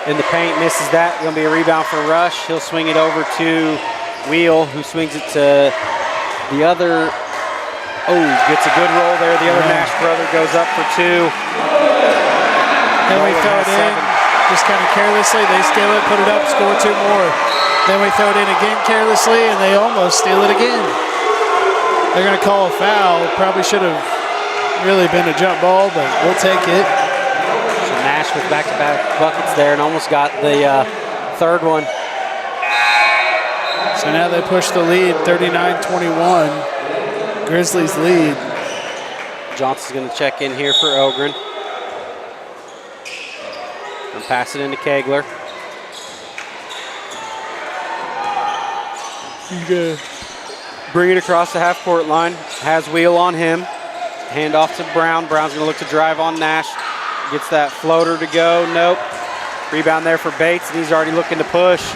in the paint, misses that. Going to be a rebound for Rush. He'll swing it over to Wheel, who swings it to the other. Oh, gets a good roll there. The other Nash brother goes up for two. Then we throw it in, just kind of carelessly. They steal it, put it up, score two more. Then we throw it in again carelessly, and they almost steal it again. They're going to call a foul. Probably should have really been a jump ball, but we'll take it. So Nash with back-to-back buckets there and almost got the third one. So now they push the lead, 39-21. Grizzlies lead. Johnson's going to check in here for Ogren. And pass it into Kegler. He's going to bring it across the half-court line. Has Wheel on him. Hand off to Brown. Brown's going to look to drive on Nash. Gets that floater to go. Nope. Rebound there for Bates, and he's already looking to push.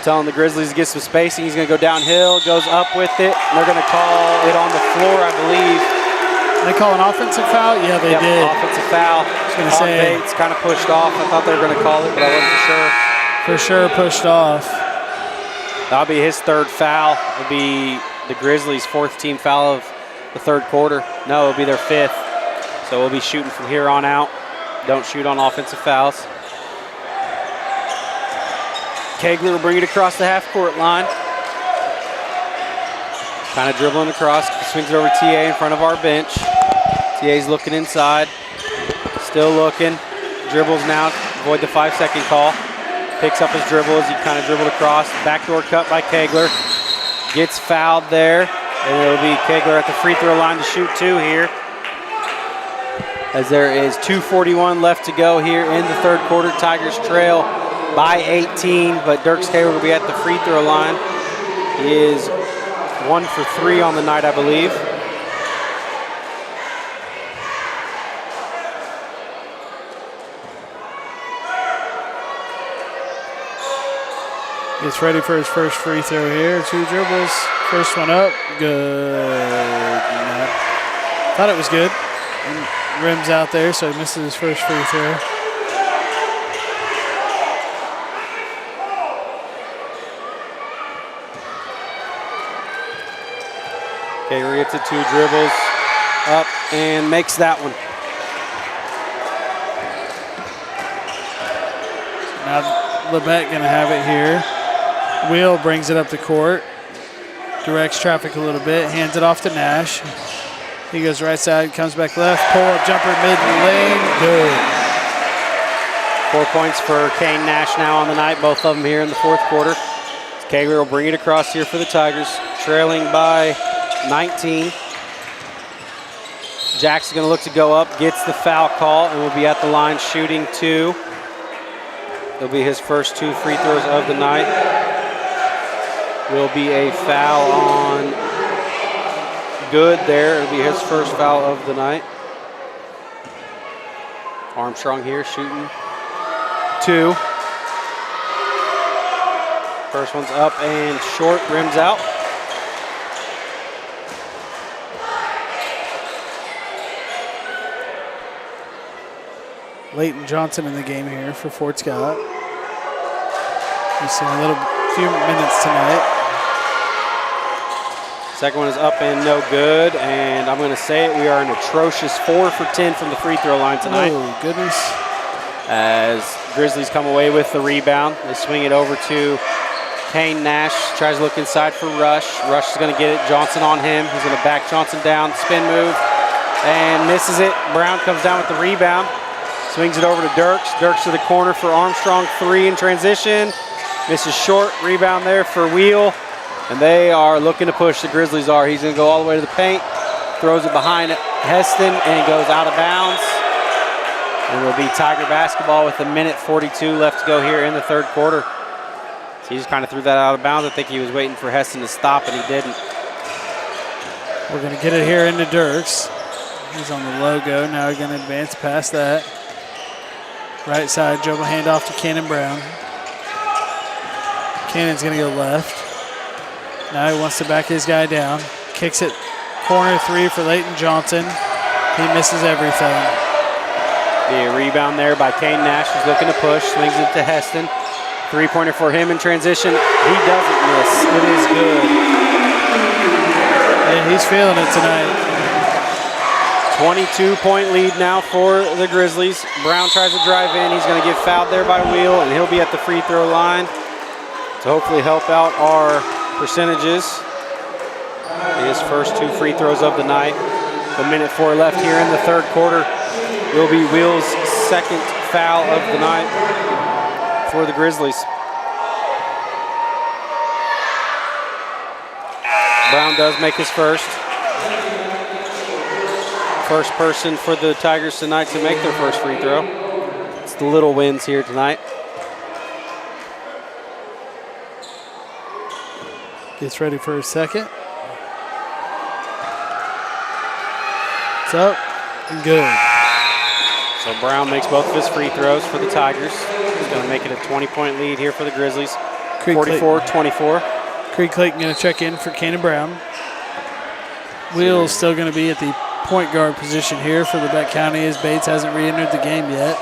Telling the Grizzlies to get some spacing. He's going to go downhill, goes up with it. They're going to call it on the floor, I believe. They call an offensive foul? Yeah, they did. Offensive foul. I was going to say. Bates kind of pushed off. I thought they were going to call it, but I wasn't for sure. For sure pushed off. That'll be his third foul. It'll be the Grizzlies' fourth team foul of the third quarter. No, it'll be their fifth. So we'll be shooting from here on out. Don't shoot on offensive fouls. Kegler will bring it across the half-court line. Kind of dribbling across, swings it over to TA in front of our bench. TA's looking inside, still looking. Dribbles now, avoid the 5-second call. Picks up his dribble as he kind of dribbled across. Backdoor cut by Kegler. Gets fouled there, and it'll be Kegler at the free throw line to shoot two here. As there is 2:41 left to go here in the third quarter. Tigers trail by 18, but Dirks Taylor will be at the free throw line. He is 1 for 3 on the night, I believe. Gets ready for his first free throw here. 2 dribbles. First one up. Good. Thought it was good. And rims out there, so he misses his first free throw. Kager gets it, 2 dribbles up and makes that one. Now Labette gonna have it here. Wheel brings it up the court, directs traffic a little bit, hands it off to Nash. He goes right side, comes back left, pull-up jumper mid-lane, good. 4 points for Kane Nash now on the night, both of them here in the fourth quarter. Kager will bring it across here for the Tigers, trailing by 19. Jackson's going to look to go up, gets the foul call, and will be at the line shooting 2. It'll be his first 2 free throws of the night. Will be a foul on Good there. It'll be his first foul of the night. Armstrong here shooting 2. First one's up and short, rims out. Leighton Johnson in the game here for Fort Scott. Missing few minutes tonight. Second one is up and no good, and I'm going to say it, we are an atrocious 4 for 10 from the free throw line tonight. Oh, goodness. As Grizzlies come away with the rebound. They swing it over to Kane Nash, tries to look inside for Rush. Rush is going to get it, Johnson on him. He's going to back Johnson down, spin move, and misses it. Brown comes down with the rebound, swings it over to Dirks. Dirks to the corner for Armstrong, 3 in transition. Misses short, rebound there for Wheel. And they are looking to push, the Grizzlies are. He's going to go all the way to the paint, throws it behind Heston, and it goes out of bounds. And it'll be Tiger basketball with 1:42 left to go here in the third quarter. So he just kind of threw that out of bounds. I think he was waiting for Heston to stop, and he didn't. We're going to get it here into Dirks. He's on the logo. Now we're going to advance past that. Right side, dribble handoff to Cannon Brown. Cannon's going to go left. Now he wants to back his guy down. Kicks it corner 3 for Leighton Johnson. He misses everything. The rebound there by Kane Nash, who's looking to push, swings it to Heston. 3-pointer for him in transition. He doesn't miss. It is good. And he's feeling it tonight. 22-point lead now for the Grizzlies. Brown tries to drive in. He's going to get fouled there by Wheel, and he'll be at the free throw line to hopefully help out our percentages. His first 2 free throws of the night. 1:04 left here in the third quarter. Will be Wheel's second foul of the night for the Grizzlies. Brown does make his first. First person for the Tigers tonight to make their first free throw. It's the little wins here tonight. Gets ready for his second. It's up and good. So Brown makes both of his free throws for the Tigers. He's going to make it a 20-point lead here for the Grizzlies. 44-24. Creed Clayton going to check in for Cannon Brown. Wheel's still going to be at the point guard position here for Labette County as Bates hasn't re-entered the game yet.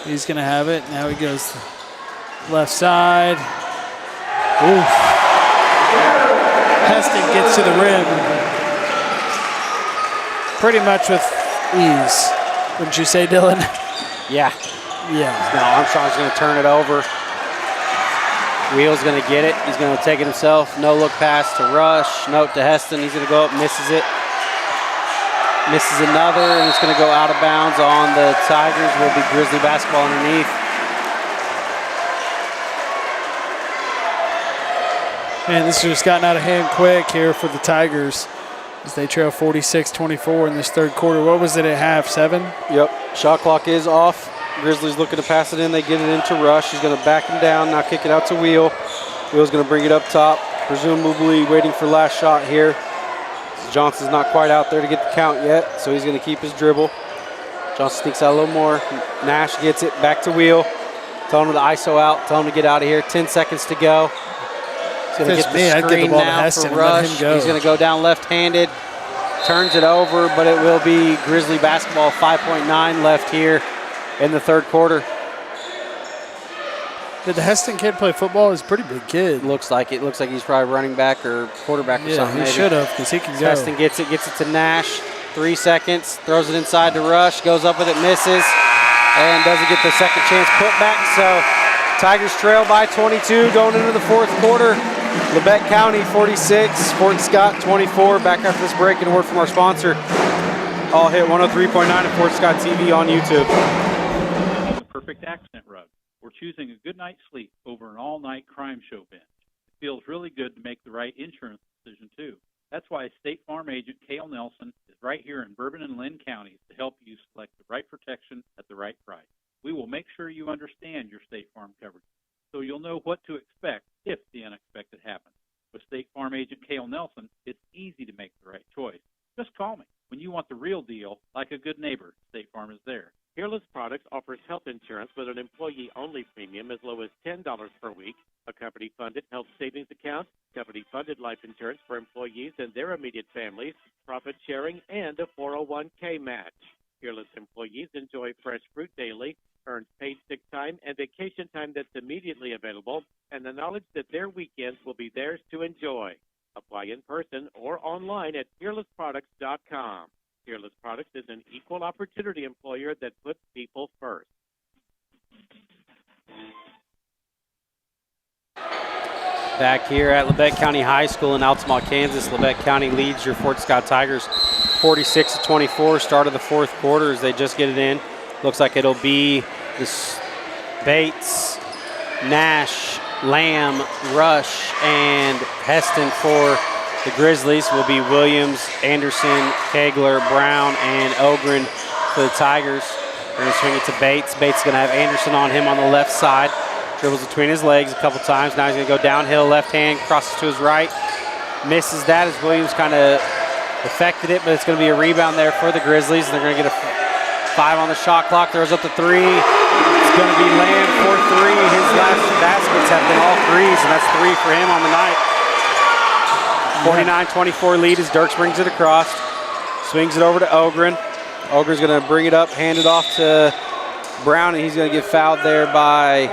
He's going to have it. Now he goes left side. Oof. Heston gets to the rim pretty much with ease. Wouldn't you say, Dylan? Yeah. Yeah. Now Armstrong's going to turn it over. Wheel's going to get it. He's going to take it himself. No look pass to Rush. Note to Heston. He's going to go up, misses it. Misses another, and it's going to go out of bounds on the Tigers. Will be Grizzly basketball underneath. Man, this has just gotten out of hand quick here for the Tigers as they trail 46-24 in this third quarter. What was it at half, 7? Yep, shot clock is off. Grizzlies looking to pass it in. They get it into Rush. He's going to back him down, now kick it out to Wheel. Wheel's going to bring it up top, presumably waiting for last shot here. Johnson's not quite out there to get the count yet, so he's going to keep his dribble. Johnson sneaks out a little more. Nash gets it back to Wheel. Telling him to ISO out. Tell him to get out of here. 10 seconds to go. He's going to get the screen now for Rush. He's going to go down left-handed. Turns it over, but it will be Grizzly basketball. 5.9 left here in the third quarter. Did the Heston kid play football? He's a pretty big kid. Looks like it. Looks like he's probably running back or quarterback or something. Yeah, he should have, because he can go. Heston gets it to Nash. 3 seconds. Throws it inside to Rush. Goes up with it, misses, and doesn't get the second chance put back. So Tigers trail by 22 going into the fourth quarter. Labette County 46, Fort Scott 24. Back after this break, and a word from our sponsor. All hit 103.9 at Fort Scott TV on YouTube. The perfect accent rug. We're choosing a good night's sleep over an all-night crime show binge. It feels really good to make the right insurance decision, too. That's why State Farm agent Cale Nelson is right here in Bourbon and Lynn counties to help you select the right protection at the right price. We will make sure you understand your State Farm coverage, so you'll know what to expect if the unexpected happens. With State Farm agent Cale Nelson, it's easy to make the right choice. Just call me. When you want the real deal, like a good neighbor, State Farm is there. Peerless Products offers health insurance with an employee-only premium as low as $10 per week, a company-funded health savings account, company-funded life insurance for employees and their immediate families, profit sharing, and a 401k match. Peerless employees enjoy fresh fruit daily, earn paid sick time and vacation time that's immediately available, and the knowledge that their weekends will be theirs to enjoy. Apply in person or online at peerlessproducts.com. Peerless Products is an equal opportunity employer that puts people first. Back here at Labette County High School in Altamont, Kansas, Labette County leads your Fort Scott Tigers 46-24. Start of the fourth quarter as they just get it in. Looks like it'll be this Bates, Nash, Lamb, Rush, and Heston for the Grizzlies. Will be Williams, Anderson, Kegler, Brown, and Ogren for the Tigers. They're going to swing it to Bates. Bates is going to have Anderson on him on the left side. Dribbles between his legs a couple times. Now he's going to go downhill, left hand, crosses to his right. Misses that as Williams kind of affected it, but it's going to be a rebound there for the Grizzlies. They're going to get a 5 on the shot clock. Throws up the 3. It's going to be Lamb for 3. His last baskets have been all threes, and that's 3 for him on the night. 49-24 lead as Dirks brings it across. Swings it over to Ogren. Ogren's going to bring it up, hand it off to Brown, and he's going to get fouled there by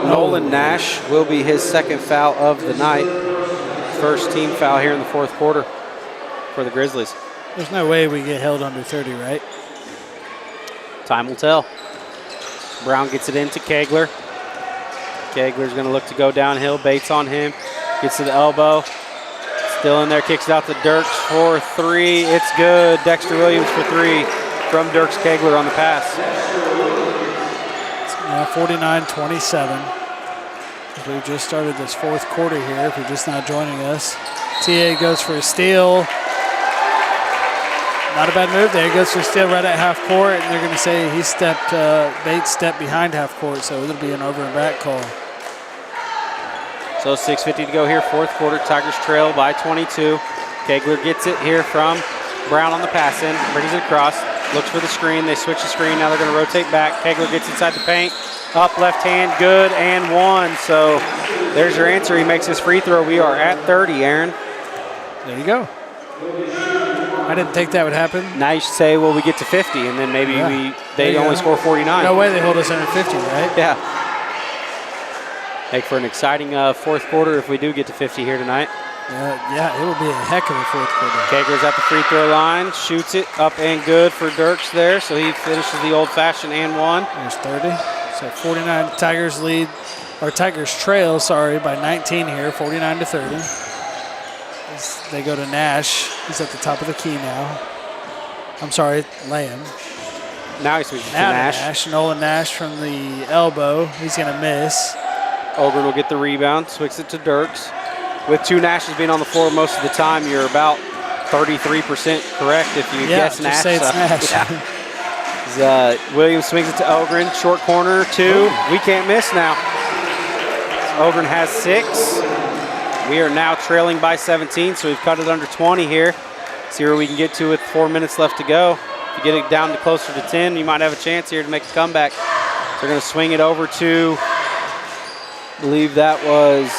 Nolan Nash. Will be his second foul of the night. First team foul here in the fourth quarter for the Grizzlies. There's no way we get held under 30, right? Time will tell. Brown gets it into Kegler. Kegler's going to look to go downhill. Bates on him. Gets to the elbow. Still in there, kicks it out to Dirks for 3. It's good. Dexter Williams for 3 from Dirks Kegler on the pass. 49-27. We just started this fourth quarter here, if you're just not joining us. TA goes for a steal. Not a bad move there. He goes for a steal right at half court, and they're going to say he stepped, Bates stepped behind half court, so it'll be an over and back call. So 6:50 to go here, fourth quarter. Tigers trail by 22. Kegler gets it here from Brown on the pass in, brings it across, looks for the screen. They switch the screen. Now they're going to rotate back. Kegler gets inside the paint. Up left hand, good, and 1. So there's your answer. He makes his free throw. We are at 30, Aaron. There you go. I didn't think that would happen. Now you should say, well, we get to 50, and then maybe they only score 49. No way they hold us under 50, right? Yeah. Make for an exciting fourth quarter if we do get to 50 here tonight. Yeah, it will be a heck of a fourth quarter. Kegler's at the free throw line, shoots it up and good for Dirks there, so he finishes the old-fashioned and 1. There's 30. So 49 Tigers lead, or Tigers trail, sorry, by 19 here, 49-30. As they go to Nash. He's at the top of the key now. I'm sorry, Lamb. Now he switches to Nash. Nolan Nash from the elbow. He's going to miss. Ogren will get the rebound, swings it to Dirks. With 2 Nashes being on the floor most of the time, you're about 33% correct if you guess Nash. Say it's Nash. Yeah. Williams swings it to Ogren, short corner, 2. We can't miss now. Ogren has 6. We are now trailing by 17, so we've cut it under 20 here. See where we can get to with 4 minutes left to go. If you get it down to closer to 10, you might have a chance here to make a comeback. They're going to swing it over to, I believe that was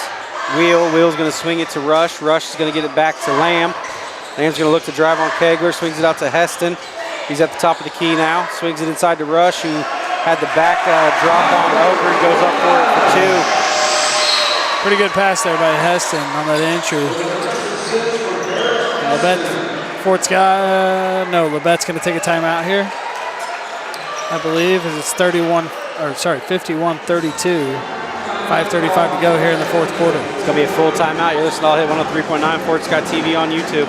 Wheel. Wheel's going to swing it to Rush. Rush is going to get it back to Lamb. Lamb's going to look to drive on Kegler, swings it out to Heston. He's at the top of the key now, swings it inside to Rush, who had the back drop on Ogren, goes up for it for 2. Pretty good pass there by Heston on that entry. Labette, Fort Scott, no, Labette's going to take a timeout here. I believe it's 51-32. 5:35 to go here in the fourth quarter. It's going to be a full timeout. You're listening to All Hit 103.9 Fort Scott TV on YouTube.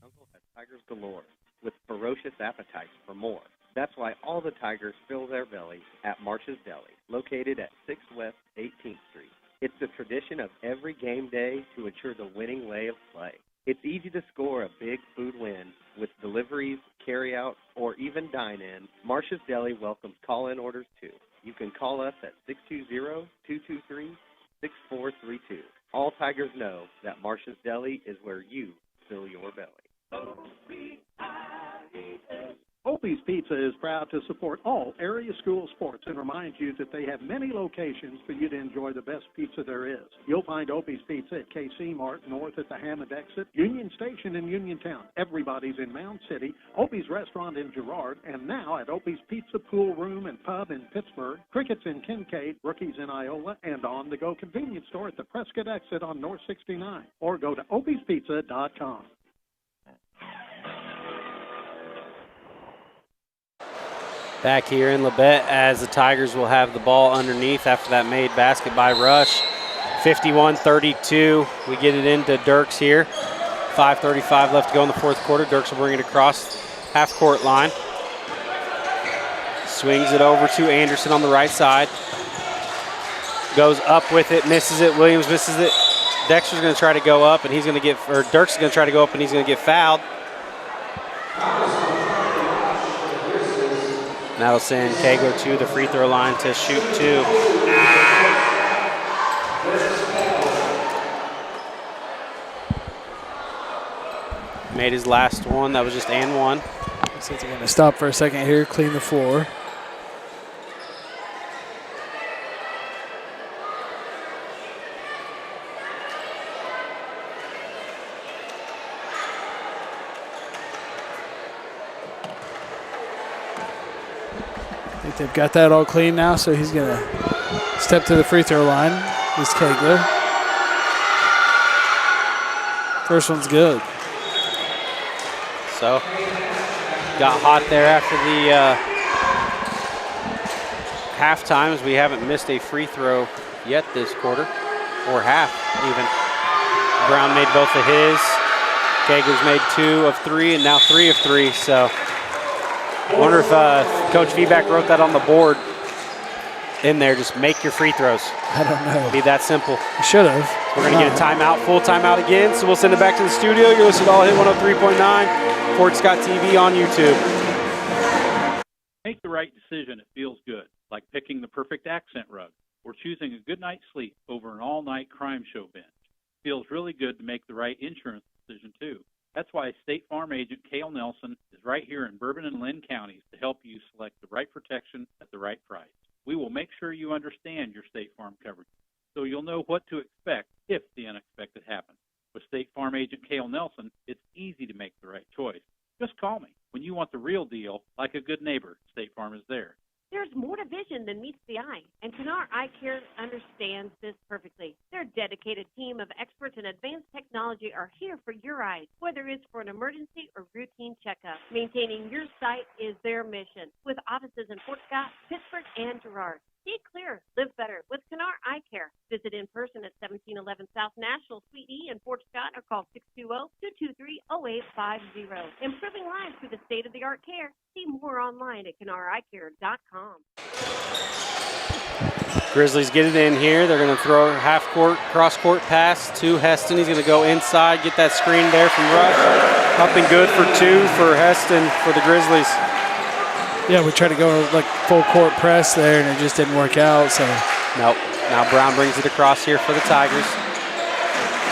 Uncle has Tigers galore with ferocious appetites for more. That's why all the Tigers fill their bellies at Marsh's Deli, located at 6 West 18th Street. It's the tradition of every game day to ensure the winning way of play. It's easy to score a big food win with deliveries, carry-out, or even dine-in. Marsh's Deli welcomes call-in orders, too. You can call us at 620-223-6432. All Tigers know that Marsh's Deli is where you fill your belly. Opie's Pizza is proud to support all area school sports and reminds you that they have many locations for you to enjoy the best pizza there is. You'll find Opie's Pizza at KC Mart North at the Hammond exit, Union Station in Uniontown, Everybody's in Mound City, Opie's Restaurant in Girard, and now at Opie's Pizza Pool Room and Pub in Pittsburgh, Crickets in Kincaid, Rookies in Iola, and on-the-go convenience store at the Prescott exit on North 69. Or go to opiespizza.com. Back here in Labette as the Tigers will have the ball underneath after that made basket by Rush. 51-32. We get it into Dirks here. 5:35 left to go in the fourth quarter. Dirks will bring it across half-court line. Swings it over to Anderson on the right side. Goes up with it, misses it. Williams misses it. Dexter's going to try to go up, and he's going to get, or Dirks is going to try to go up, and he's going to get fouled. That'll send Kegler to the free throw line to shoot 2. Made his last one. That was just and one. So they're going to stop for a second here, clean the floor. I think they've got that all clean now, so he's going to step to the free throw line. He's Kegler. First one's good. So, got hot there after the halftime, as we haven't missed a free throw yet this quarter, or half even. Brown made both of his. Kegler's made 2 of 3, and now 3 of 3, so I wonder if Coach Feedback wrote that on the board in there. Just make your free throws. I don't know. Be that simple. You should have. We're going to get a timeout, full timeout again, so we'll send it back to the studio. You're listening to All Hit 103.9, Fort Scott TV on YouTube. Make the right decision. It feels good, like picking the perfect accent rug or choosing a good night's sleep over an all-night crime show binge. It feels really good to make the right insurance decision, too. That's why State Farm agent Cale Nelson is right here in Bourbon and Lynn counties to help you select the right protection at the right price. We will make sure you understand your State Farm coverage so you'll know what to expect if the unexpected happens. With State Farm agent Cale Nelson, it's easy to make the right choice. Just call me. When you want the real deal, like a good neighbor, State Farm is there. There's more to vision than meets the eye, and Canar Eye Care understands this perfectly. Their dedicated team of experts in advanced technology are here for your eyes, whether it's for an emergency or routine checkup. Maintaining your sight is their mission, with offices in Fort Scott, Pittsburgh, and Girard. See clear, live better with Canar Eye Care. Visit in person at 1711 South National Suite E in Fort Scott or call 620-223-0850. Improving lives through the state-of-the-art care. See more online at CanarEyeCare.com. Grizzlies get it in here. They're going to throw a half-court, cross-court pass to Heston. He's going to go inside, get that screen there from Rush. Up and good for 2 for Heston for the Grizzlies. Yeah, we tried to go like full court press there, and it just didn't work out. So nope. Now Brown brings it across here for the Tigers.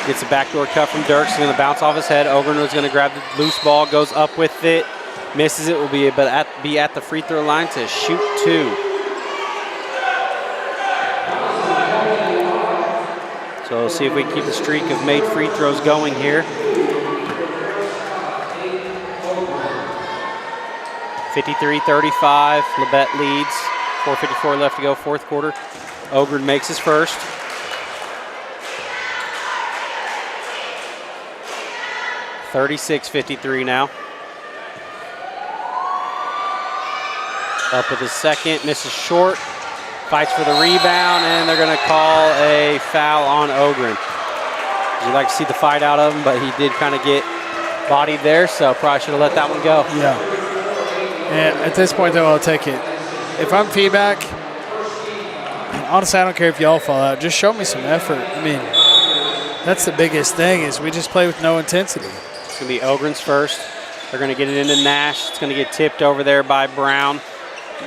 Gets a backdoor cut from Dirks. He's going to bounce off his head. Ogren was going to grab the loose ball, goes up with it. Misses it, will be at the free throw line to shoot 2. So we'll see if we can keep the streak of made free throws going here. 53-35, Labette leads. 4:54 left to go, fourth quarter. Ogren makes his first. (36-53) now. Up with his second, misses short. Fights for the rebound, and they're going to call a foul on Ogren. You'd like to see the fight out of him, but he did kind of get bodied there, so probably should have let that one go. Yeah. And at this point, though, I'll take it. If I'm feedback, honestly, I don't care if y'all fall out. Just show me some effort. I mean, that's the biggest thing is we just play with no intensity. It's going to be Ogren's first. They're going to get it into Nash. It's going to get tipped over there by Brown.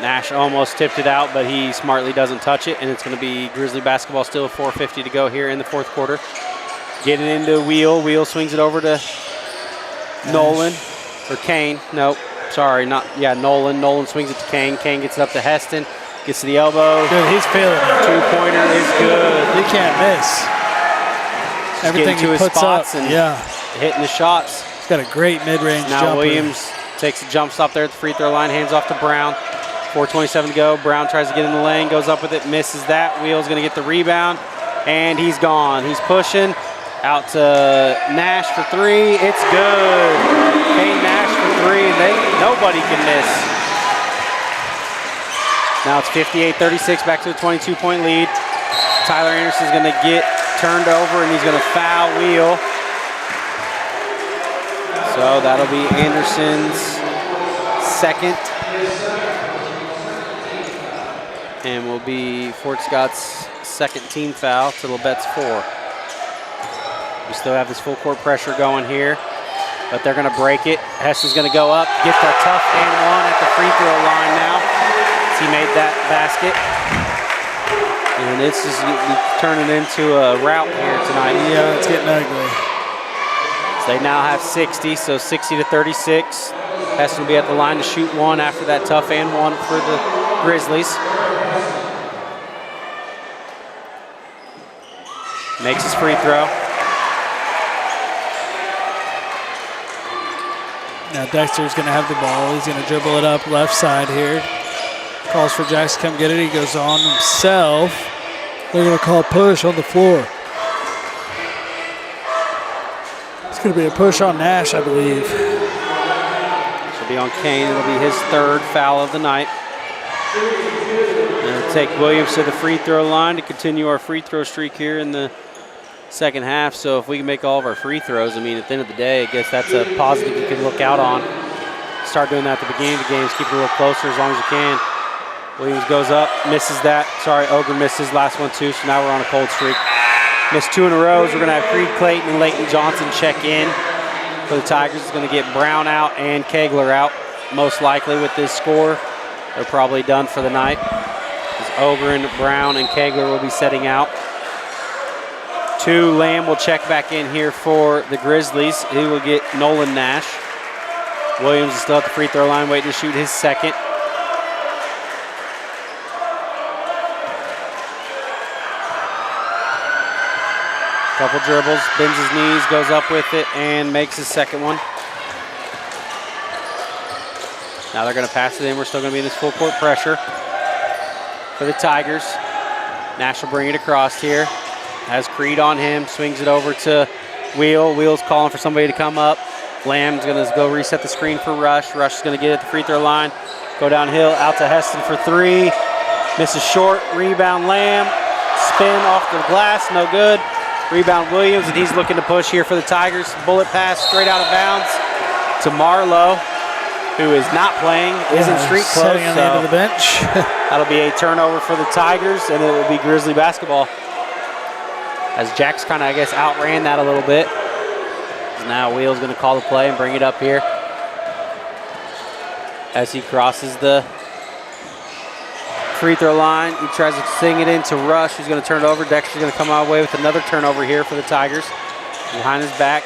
Nash almost tipped it out, but he smartly doesn't touch it, and it's going to be Grizzly basketball still, 4:50 to go here in the fourth quarter. Getting into Wheel. Wheel swings it over to Nolan, or Kane. Nope, sorry, Nolan. Nolan swings it to Kane. Kane gets it up to Heston, gets to the elbow. Dude, he's feeling it. Two-pointer is good. He can't miss. Just everything he puts up, and hitting the shots. He's got a great mid-range jumper. Now Williams takes a jump stop there at the free throw line, hands off to Brown. 4:27 to go. Brown tries to get in the lane, goes up with it, misses that. Wheel's going to get the rebound, and he's gone. He's pushing out to Nash for 3. It's good. Kane Nash for 3. Nobody can miss. Now it's 58-36, back to a 22-point lead. Tyler Anderson's going to get turned over, and he's going to foul Wheel. So that'll be Anderson's second. And will be Fort Scott's second team foul to Labette's 4. We still have this full court pressure going here, but they're going to break it. Heston's going to go up, get the tough and one at the free throw line now. He made that basket. And this is turning into a rout here tonight. Yeah, it's getting ugly. So they now have 60, so 60-36. Heston will be at the line to shoot 1 after that tough and one for the Grizzlies. Makes his free throw. Now Dexter's going to have the ball. He's going to dribble it up left side here. Calls for Jax to come get it. He goes on himself. They're going to call push on the floor. It's going to be a push on Nash, I believe. Should be on Kane. It'll be his third foul of the night. And it'll take Williams to the free throw line to continue our free throw streak here in the second half. So if we can make all of our free throws, I mean, at the end of the day, I guess that's a positive you can look out on. Start doing that at the beginning of the games. Keep it a little closer as long as you can. Williams goes up, misses that. Sorry, Ogre misses last one too, so now we're on a cold streak. Missed 2 in a row. We're going to have Creed Clayton and Leighton Johnson check in for the Tigers. It's going to get Brown out and Kegler out, most likely with this score. They're probably done for the night. Ogren, Brown, and Kegler will be setting out. 2, Lamb will check back in here for the Grizzlies. He will get Nolan Nash. Williams is still at the free throw line waiting to shoot his second. Couple dribbles, bends his knees, goes up with it, and makes his second one. Now they're going to pass it in. We're still going to be in this full court pressure for the Tigers. Nash will bring it across here. Has Creed on him, swings it over to Wheel. Wheel's calling for somebody to come up. Lamb's going to go reset the screen for Rush. Rush is going to get it at the free throw line. Go downhill, out to Heston for 3. Misses short, rebound Lamb. Spin off the glass, no good. Rebound Williams, and he's looking to push here for the Tigers. Bullet pass straight out of bounds to Marlowe, who is not playing, isn't street close. Sitting on the end of the bench. That'll be a turnover for the Tigers, and it will be Grizzly basketball. As Jax kind of, I guess, outran that a little bit. Now Wheel's going to call the play and bring it up here as he crosses the free throw line. He tries to sing it into Rush, who's going to turn it over. Dexter's going to come our way with another turnover here for the Tigers. Behind his back,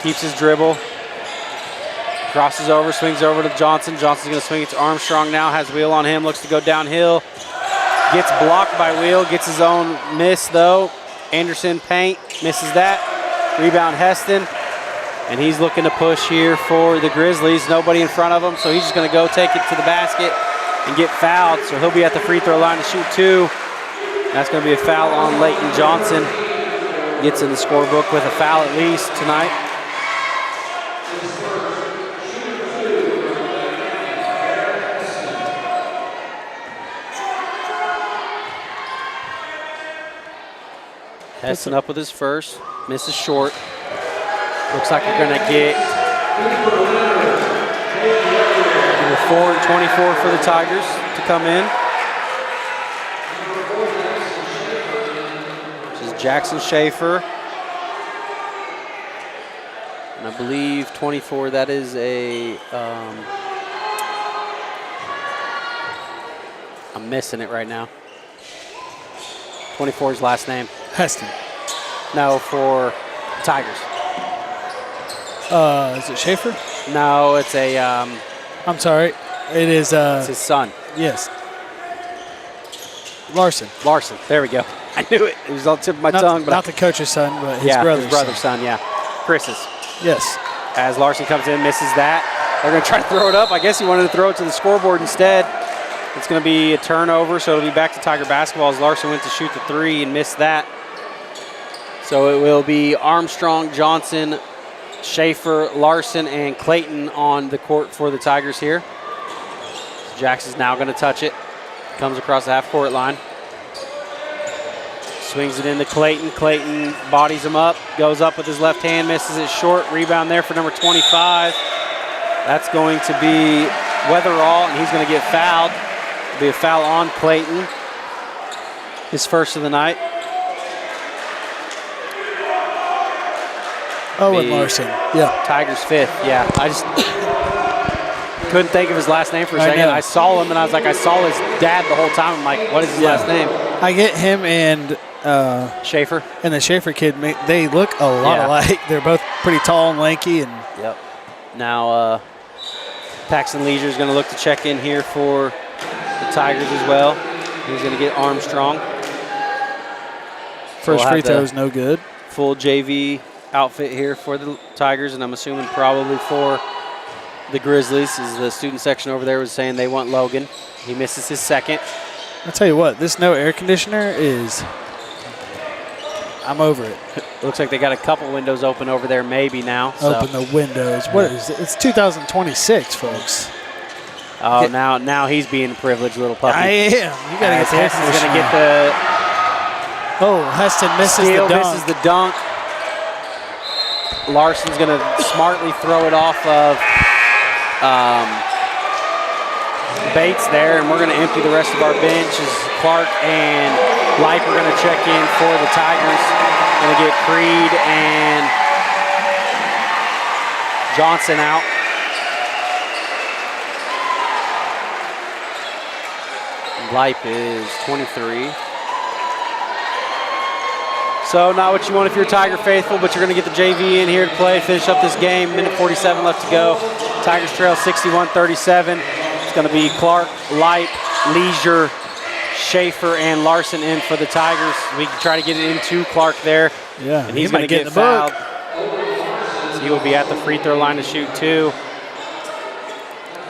keeps his dribble. Crosses over, swings over to Johnson. Johnson's going to swing it to Armstrong now. Has Wheel on him, looks to go downhill. Gets blocked by Wheel, gets his own miss though. Anderson paint, misses that. Rebound Heston. And he's looking to push here for the Grizzlies. Nobody in front of him, so he's just going to go take it to the basket and get fouled. So he'll be at the free throw line to shoot 2. That's going to be a foul on Leighton Johnson. Gets in the scorebook with a foul at least tonight. Heston up with his first, misses short. Looks like we're going to get number 4 and 24 for the Tigers to come in. This is Jackson Schaefer. And I believe 24, that is a, I'm missing it right now. 24's last name. Heston. No, for Tigers. Is it Schaefer? No, it's a. I'm sorry. It is. It's his son. Yes. Larson. Larson. There we go. I knew it. It was on the tip of my tongue. But not the coach's son, but his brother's son. Yeah. Chris's. Yes. As Larson comes in, misses that. They're going to try to throw it up. I guess he wanted to throw it to the scoreboard instead. It's going to be a turnover, so it'll be back to Tiger basketball as Larson went to shoot the 3 and missed that. So it will be Armstrong, Johnson, Schaefer, Larson, and Clayton on the court for the Tigers here. Jackson's now going to touch it. Comes across the half-court line. Swings it into Clayton. Clayton bodies him up. Goes up with his left hand, misses it short. Rebound there for number 25. That's going to be Weatherall, and he's going to get fouled. It'll be a foul on Clayton. His first of the night. Owen Larson. Yeah. Tigers 5th. Yeah. I just couldn't think of his last name for a second. I saw him and I was like, I saw his dad the whole time. I'm like, what is his last name? I get him and Schaefer. And the Schaefer kid, they look a lot alike. They're both pretty tall and lanky. And yep. Now Paxton Leisure is going to look to check in here for the Tigers as well. He's going to get Armstrong. First free throw is no good. Full JV outfit here for the Tigers, and I'm assuming probably for the Grizzlies, as the student section over there was saying they want Logan. He misses his second. I'll tell you what, this no air conditioner is, I'm over it. Looks like they got a couple windows open over there maybe now. Open the windows. What is it? It's 2026, folks. Oh, now he's being a privileged little puppy. I am. You got to get the air conditioner. Heston's going to get the Oh, Heston misses steal, the dunk. misses the dunk. Larson's going to smartly throw it off of Bates there, and we're going to empty the rest of our bench as Clark and Lipe are going to check in for the Tigers. Going to get Creed and Johnson out. Lipe is 23. So not what you want if you're a Tiger faithful, but you're going to get the JV in here to play, finish up this game. Minute 47 left to go. Tigers trail 61-37. It's going to be Clark, Lipe, Leisure, Schaefer, and Larson in for the Tigers. We can try to get it into Clark there. Yeah, and he's going to get fouled. So he will be at the free throw line to shoot 2.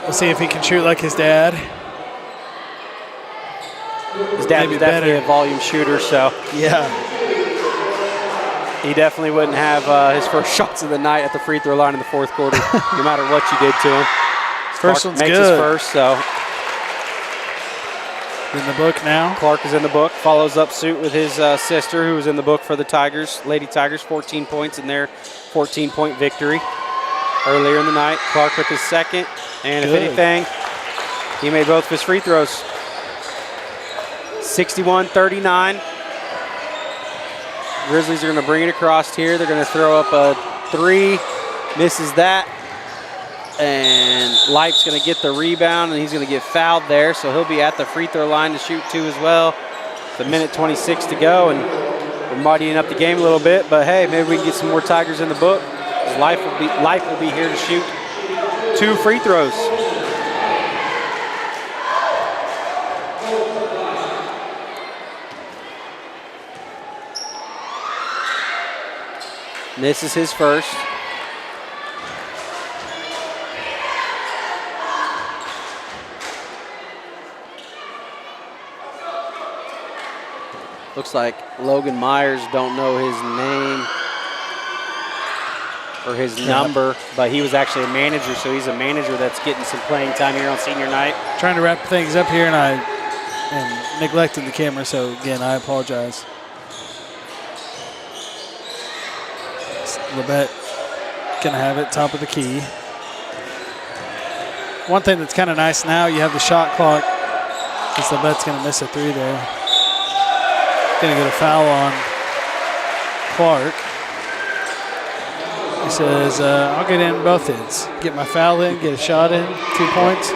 We'll see if he can shoot like his dad. His dad was definitely a volume shooter, so. Yeah. He definitely wouldn't have his first shots of the night at the free throw line in the fourth quarter, no matter what you did to him. First one's makes good. His first, so. In the book now. Clark is in the book, follows up suit with his sister, who was in the book for the Tigers, Lady Tigers, 14 points in their 14-point victory earlier in the night. Clark with his second, and good. If anything, he made both of his free throws. 61-39. Grizzlies are going to bring it across here. They're going to throw up a 3. Misses that. And Lipe's going to get the rebound, and he's going to get fouled there. So he'll be at the free throw line to shoot 2 as well. It's a minute 26 to go, and we're muddying up the game a little bit. But, hey, maybe we can get some more Tigers in the book. Lipe will be here to shoot 2 free throws. Misses his first. Looks like Logan Myers don't know his name or his number, but he was actually a manager, so he's a manager that's getting some playing time here on senior night. Trying to wrap things up here, and I am neglecting the camera, so again, I apologize. Labette gonna have it, top of the key. One thing that's kind of nice now, you have the shot clock, because Labette's gonna miss a 3 there. Gonna get a foul on Clark. He says, I'll get in both ends. Get my foul in, get a shot in, 2 points.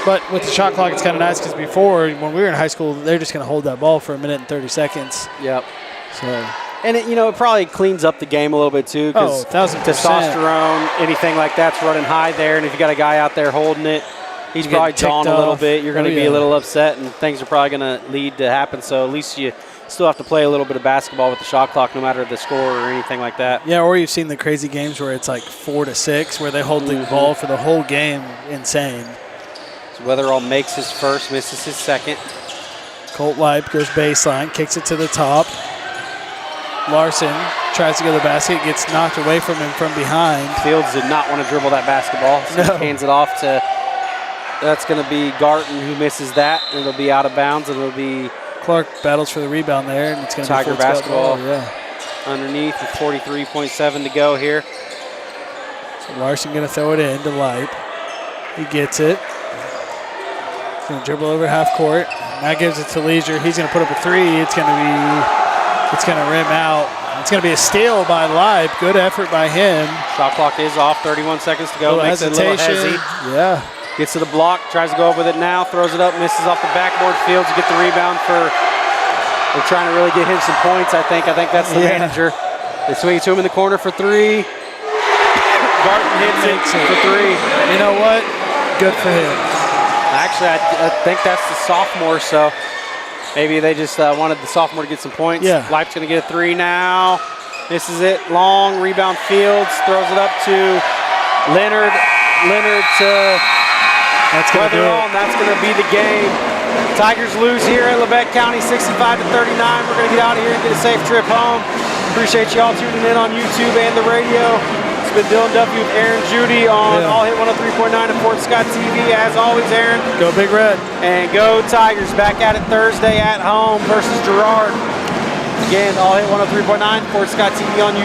But with the shot clock, it's kind of nice because before, when we were in high school, they're just going to hold that ball for 1 minute and 30 seconds. Yep. So. And, it probably cleans up the game a little bit, too, because testosterone, anything like that's running high there. And if you got a guy out there holding it, he's probably gone a little bit. You're going to be a little upset, and things are probably going to lead to happen. So at least you still have to play a little bit of basketball with the shot clock, no matter the score or anything like that. Yeah, or you've seen the crazy games where it's like 4-6, where they hold the ball for the whole game. Insane. So Weatherall makes his first, misses his second. Colt Leip goes baseline, kicks it to the top. Larson tries to go to the basket, gets knocked away from him from behind. Fields did not want to dribble that basketball, so he hands it off to, that's going to be Garton who misses that, and it'll be out of bounds, and it'll be Clark battles for the rebound there, and it's going to be Tiger basketball. Yeah. Underneath with 43.7 to go here. So Larson going to throw it in to Leip. He gets it. He's going to dribble over half court. Now gives it to Leisure. He's going to put up a 3. It's going to rim out. It's going to be a steal by Leip. Good effort by him. Shot clock is off. 31 seconds to go. Makes it a little hezzy. Yeah. Gets to the block, tries to go up with it now, throws it up, misses off the backboard. Fields to get the rebound for, they're trying to really get him some points, I think. I think that's the manager. They swing it to him in the corner for 3. Garton hits it for 3. You know what? Good for him. Actually, I think that's the sophomore, so maybe they just wanted the sophomore to get some points. Yeah. Leip's going to get a 3 now. Misses it. Long rebound. Fields throws it up to Leonard. Leonard to Weatherall, and that's going to be the game. Tigers lose here at Labette County, 65-39. We're going to get out of here and get a safe trip home. Appreciate you all tuning in on YouTube and the radio. It's been Dylan W. with Aaron Judy on All Hit 103.9 and Fort Scott TV. As always, Aaron. Go Big Red. And go Tigers. Back at it Thursday at home versus Girard. Again, All Hit 103.9, Fort Scott TV on YouTube.